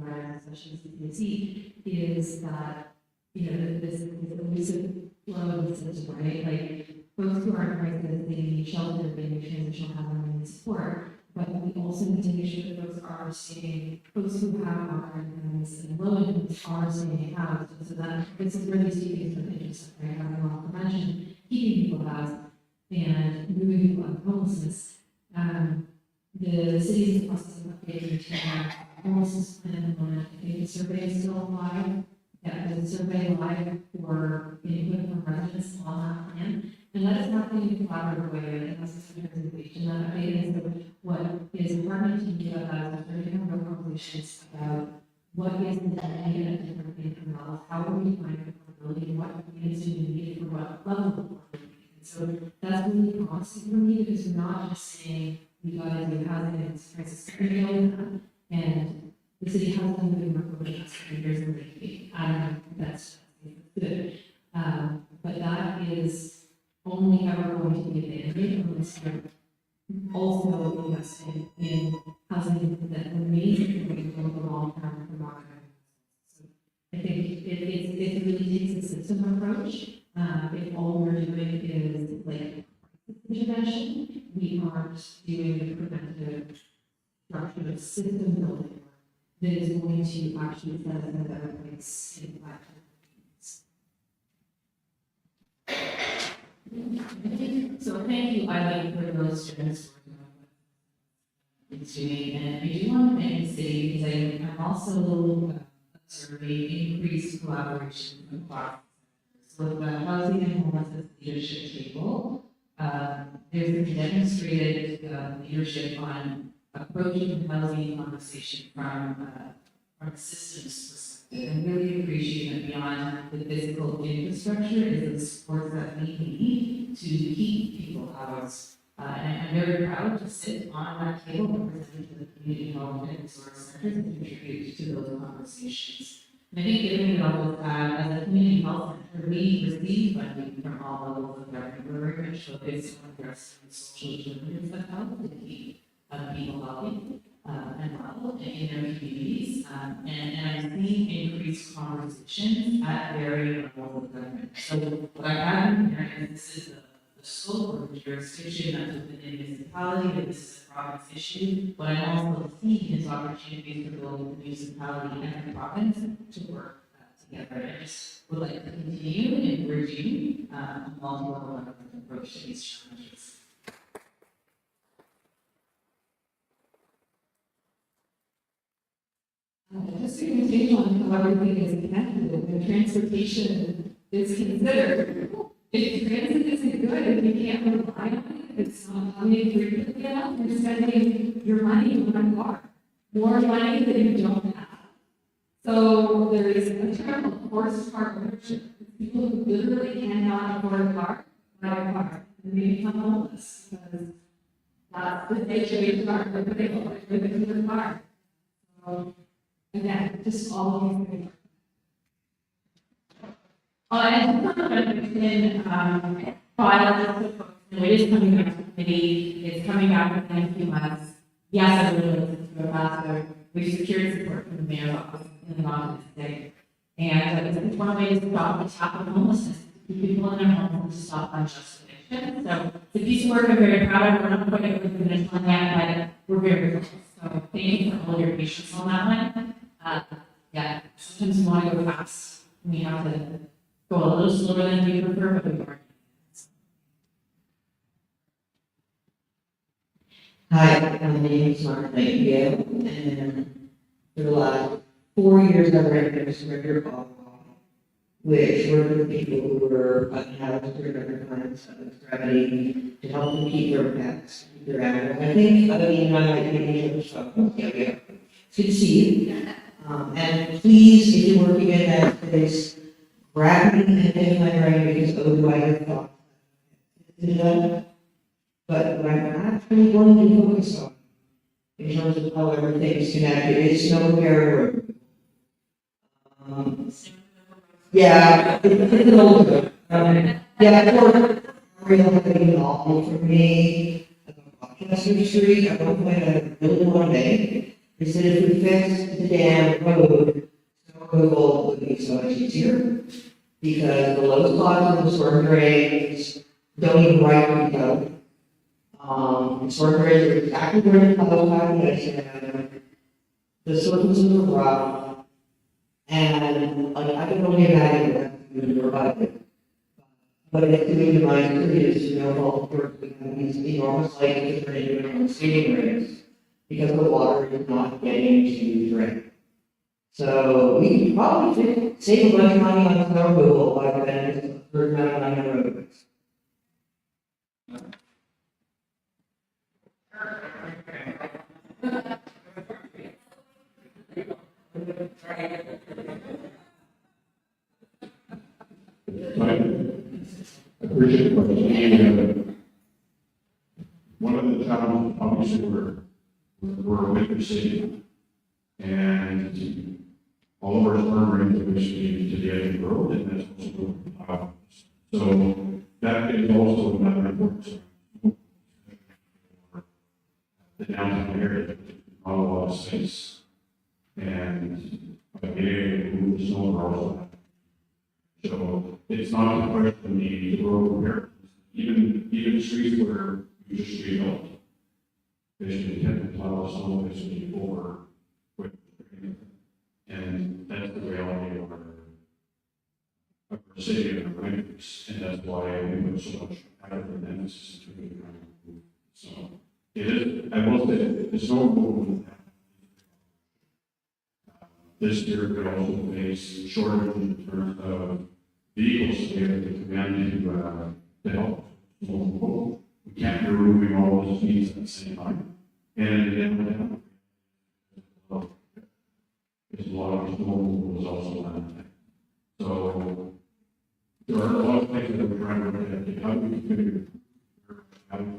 programs, especially CPC, is that, this elusive flow of the system, right? Like, folks who are in crisis, they need shelter, they need transitional housing, they need support. But we also need to make sure that folks who have higher incomes and low incomes are staying housed. So that this is really speaking to the interest of having loss prevention, keeping people housed, and moving people out of homelessness. The city is processing updating to homelessness plan at the moment. I think the survey is still live. Yeah, there's a survey live for input from residents on that plan. And that is happening in a collaborative way, and that's a presentation that update is what is important to me about that is we're having real conversations about what is the dynamic at different income levels, how do we find affordability, and what needs to be needed for what level of affordability. And so that's really constant for me because we're not just saying we got to do housing and crisis scenario, and the city hasn't been doing work over the last 20 years in Lakeview. I don't know if that's good. But that is only ever going to be a band-aid unless we're also investing in housing that remains for the long term for market. So I think it really takes a system approach. If all we're doing is like intervention, we aren't doing the preventative structured system building that is going to actually set us in a better place in 5 So thank you, Eileen, for those students it's doing, and I do want to thank the city because I'm also observing increased collaboration across. So the housing and homelessness leadership table, there's been demonstrated leadership on approaching the housing conversation from a systems perspective, and really appreciate that beyond the physical infrastructure is the support that we need to keep people housed. And I'm very proud to sit on that table representing the community development and resource centers and contribute to those conversations. And I think given it all as a community health center, we receive funding from all levels of government. We're very much focused on addressing social determinants of health to keep people healthy and well in their communities. And I'm seeing increased conversations at varying levels of government. So what I have in here, and this is the the scope or the jurisdiction that's within a municipality, that this is a province issue. What I'm also seeing is opportunities for both the municipality and the province to work together. I just would like to continue encouraging a multi-level approach to these challenges. Just to continue on how everything is connected, and transportation is considered. If transit isn't good, if you can't rely on it, it's not coming frequently enough, you're spending your money on one car, more money that you don't have. So there is a term of forced car ownership. People who literally cannot afford a car, buy a car, and they become homeless because that's the situation they're putting on with the car. So again, just all of these things. And it is coming back to committee, it's coming back within a few months. Yes, I really listened to it last year. We've secured support from the mayor's office in the Mountain State. And it's one way to stop the tap of homelessness, to keep people in their homes and to stop unjust eviction. So it's a piece of work I'm very proud of. We're not quite over the finish line yet, but we're very close. So thank you for all your patience on that one. Yeah, sometimes we want to go fast. We have to go a little slower than we prefer, but we are. Hi, my name is Mark Nightingale, and for the last 4 years I've ran a surrender call, which were the people who were unhoused or other kinds of extremity to help them keep their pets, keep their animals. I think other than I might be able to stop them. Yeah. It's good to see you. And please, if you're working in that space, grab me and take my brain because oh, do I have thoughts. But what I'm actually going to focus on, in terms of how everything is connected, is snow repair road. Yeah, it's an old road. Yeah, for real, pretty awful for me. Chester Street, at one point, I really one day, they said if we fix the damn road, snow removal would be so much easier. Because the low spots in the storm drains don't even right where you go. Storm drains are exactly where the plows have the ice in. The surfaces are rough. And like I can only imagine what that's doing to your budget. But it's doing to my crews, all the work we have these enormous lakes that turn into enormous skating rinks because the water is not getting to drink. So we could probably save a bunch of money on snow removal by spending a certain amount of money on roads. I appreciate the question. One of the challenges, obviously, we're a winter city, and all of our storm drains are basically to the edge of the road, and that's also so that is also another important thing. The downtown area, not a lot of space, and by being able to move the snow also. So it's not a question of the road repair. Even streets where you just rebuilt, basically 10 plow snow basically over with, and that's the reality of our city and our renters, and that's why we put so much effort and emphasis into it. So it is, I will say, it's no movement. This year could also face shortage in terms of vehicles to be able to command to help. So we can't be removing all those needs at the same time. And there's a lot of snow was also on. So there are a lot of things that we're trying to look at. How do we figure how do we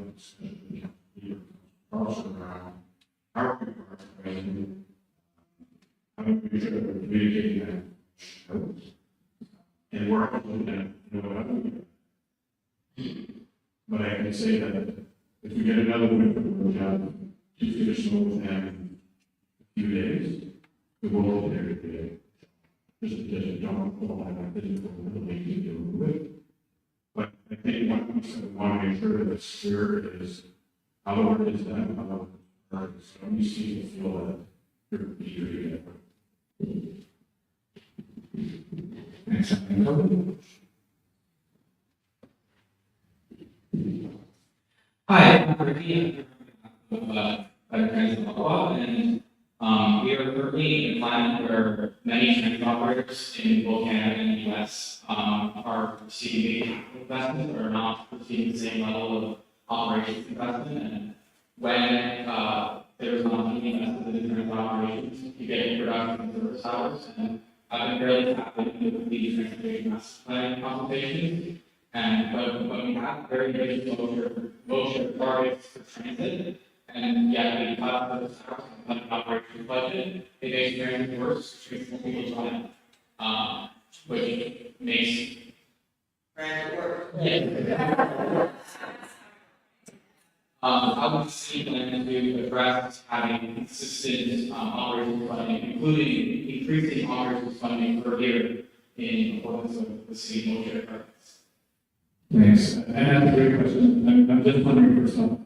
discussion around how are we prioritizing, how do we communicate that? And we're also looking at, how do we, but I can say that if we get another winter, we have 2 feet of snow within a few days, we will be there today. Just because we don't have a physical ability to do it. But I think one piece that we want to make sure that it's clear is how the work is done, how the work is done. So you see the feel that you're Thanks, Anthony. Hi, I'm Ricky. Budget Consultation, and we are currently in a climate where many transit operators in both Canada and the US are receiving capital investment or not receiving the same level of operations investment. And when there's not money invested in transit operations, you get production and service hours. And I've been fairly tapped into the transportation master plan consultations. And when we have very big motion targets for transit, and yet we cut those out and cut the operations budget, it makes transit worse, which makes people join, which makes. Transit work. Yeah. I would see plan to address having consistent operations funding, including increasing operations funding per year in accordance with the city motion targets. Thanks, and that's a great question. I'm just wondering for some,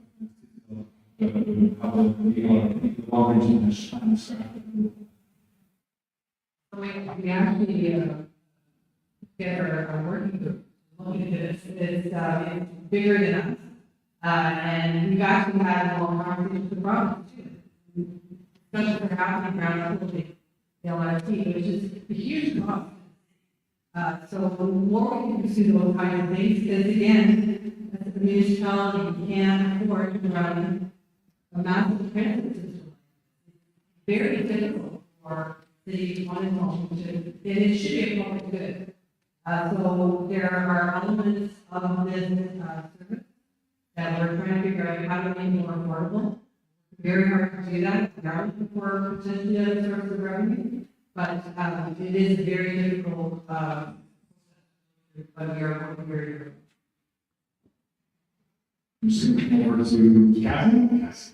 how the long range mesh plan is crafted. We actually, get our working group, looking at this, it's bigger than us. And we've actually had a long conversation with the province too. Especially for happening around the LRT, which is a huge cost. So the more we can pursue those kind of things, because again, as a municipality, you can't afford to run a massive transit system. Very difficult for cities on its own to, and it should be a public good. So there are elements of this service that we're trying to figure out how to make more affordable. Very hard to do that, regardless for potentially other sources of revenue. But it is very difficult, but we are working very hard. I'm just looking forward to Kathy. Yes.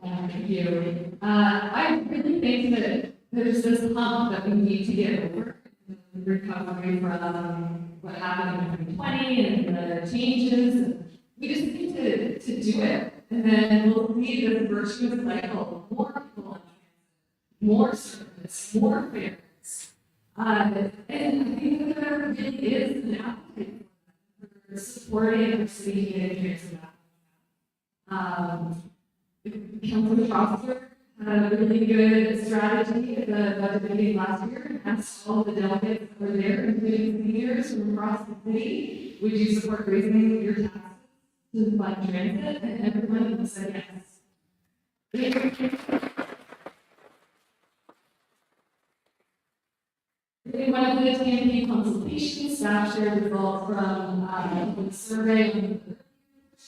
Thank you. I really think that there's this hump that we need to get over. Recovery from what happened in 2020 and the changes. We just need to do it. And then we'll see this virtuous cycle, more people, more service, more fairness. And I think that there really is an appetite for supporting our city and transit. Councilor Foster had a really good strategy at the budget meeting last year. Asked all the delegates that were there, including seniors from across the city, would you support raising your taxes to fund transit? And everyone said yes. One of the TNP consultation staff shared results from the survey on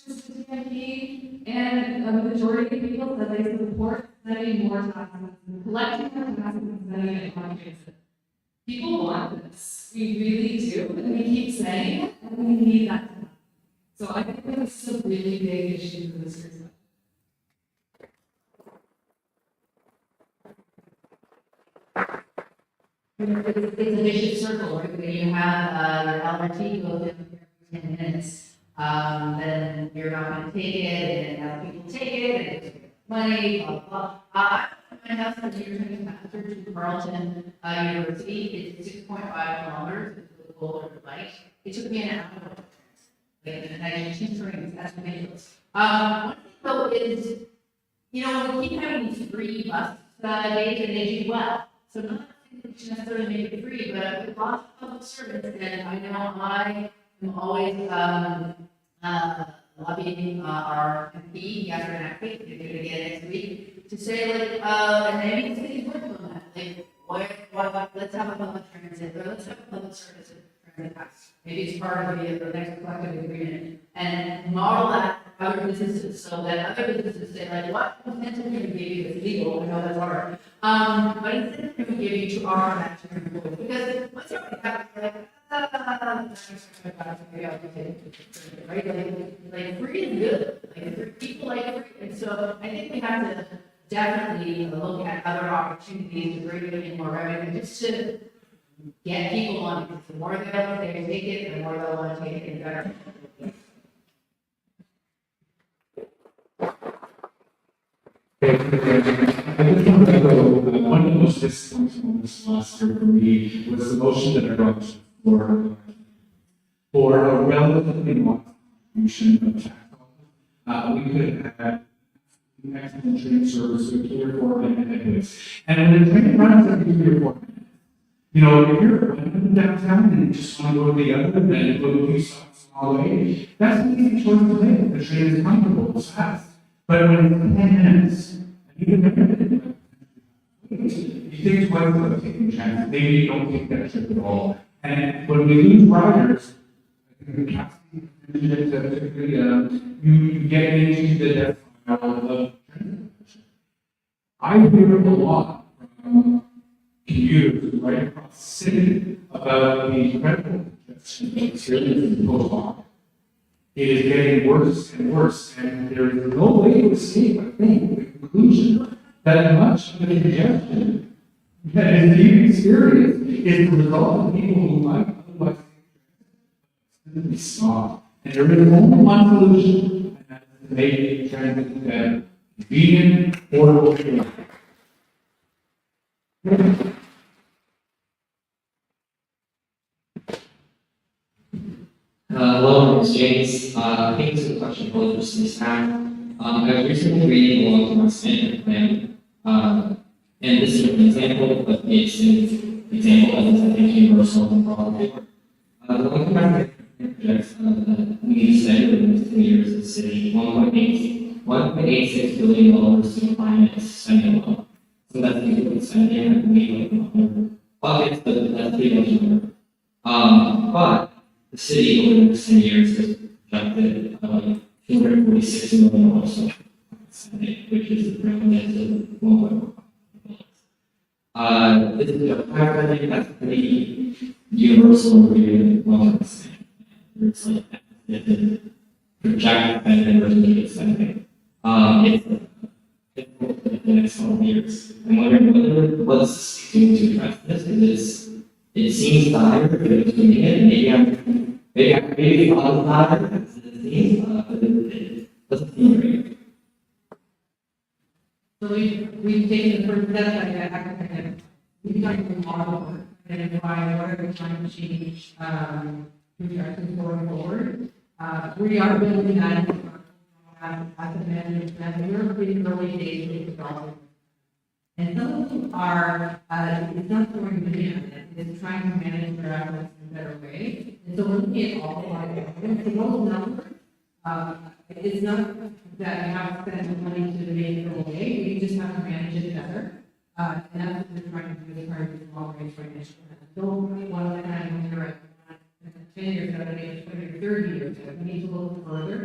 the TNP, and a majority of people said they support spending more taxes and collecting more taxes and spending it on transit. People want this. We really do, and we keep saying it, and we need that to happen. So I think this is a really big issue for this year's budget. It's a vicious circle, right? When you have your LRT goes in for 10 minutes, then you're not going to take it, and now people take it, and it's money, blah, blah, blah. My house is here to Carleton University. It's 6.5 kilometers. It's a little bike. It took me an hour. And I did 2 trains. That's ridiculous. One thing though is, you know, we keep having these free bus days, and they do well. So not to necessarily make it free, but with lots of public service, and I know I am always lobbying our MP, Catherine Ackley, who's going to get next week, to say like, and maybe the city's working on that, like, what, let's have a public transit, or let's have a public service transit tax. Maybe it's part of the next collective agreement, and model that for other businesses, so that other businesses say like, what incentive can we give you that's legal? I know that's hard. What incentive can we give you to our actual employees? Because once you already have it, right? Like free is good. Like people like free, and so I think we have to definitely look at other opportunities to bring in more revenue, just to get people on, because the more they take it, the more they'll want to take it, the better. I just want to echo, one of the most disappointing moments last year for me was the motion that I brought for a relatively modest contribution of tax dollars. We could have had excellent train service with 3 or 4 minutes. And when the train runs every 3 or 4 minutes, you know, if you're downtown and you just want to go to the other end and go a few stops along the way, that's an easy choice to make. The train is comfortable, it's fast. But when it's 10 minutes, and you can never you think twice about taking a chance, maybe you don't take that trip at all. And when we lose riders, you get into the death of transportation. I hear a lot from commuters right across the city about the incredible congestion that's here in the It is getting worse and worse, and there is no way to escape, I think, the conclusion that much of the congestion that is being experienced is the result of people who might otherwise be stopped. And there is only one solution, and that is to make transit better, convenient, affordable. Hello, my name is James. I think this is a question for this time. I was recently reading along to my standard plan, and this is an example, but it's an example of I think universal and probably. The one kind of projects that we need to spend in the next 2 years in the city, $1.86 billion to climate spending alone. So that's the spending, I believe, like buckets, but that's pretty much number. But the city over the next 10 years has projected $246 million spending, which is equivalent to $1.4 billion. This is a private, that's pretty universal really long-term spending. It's like projected spending versus spending. It's the next 12 years. I'm wondering what's doing to address this, because it seems dire for doing it. Maybe a lot of dire as it seems, but it doesn't seem great. So we've taken the first step, we've done a lot of work, identify what are we trying to change, projections going forward. We are building that asset management, and we're pretty early days of development. And some of them are, it's not throwing money at it, it's trying to manage their assets in a better way. And so we're looking at all the liabilities, and those numbers, it's not that we have to spend money to make it go away, we just have to manage it better. And that's what we're trying to do as part of this long range financial plan. Don't really want to kind of look at 10 years, 20 or 30 years, we need to look further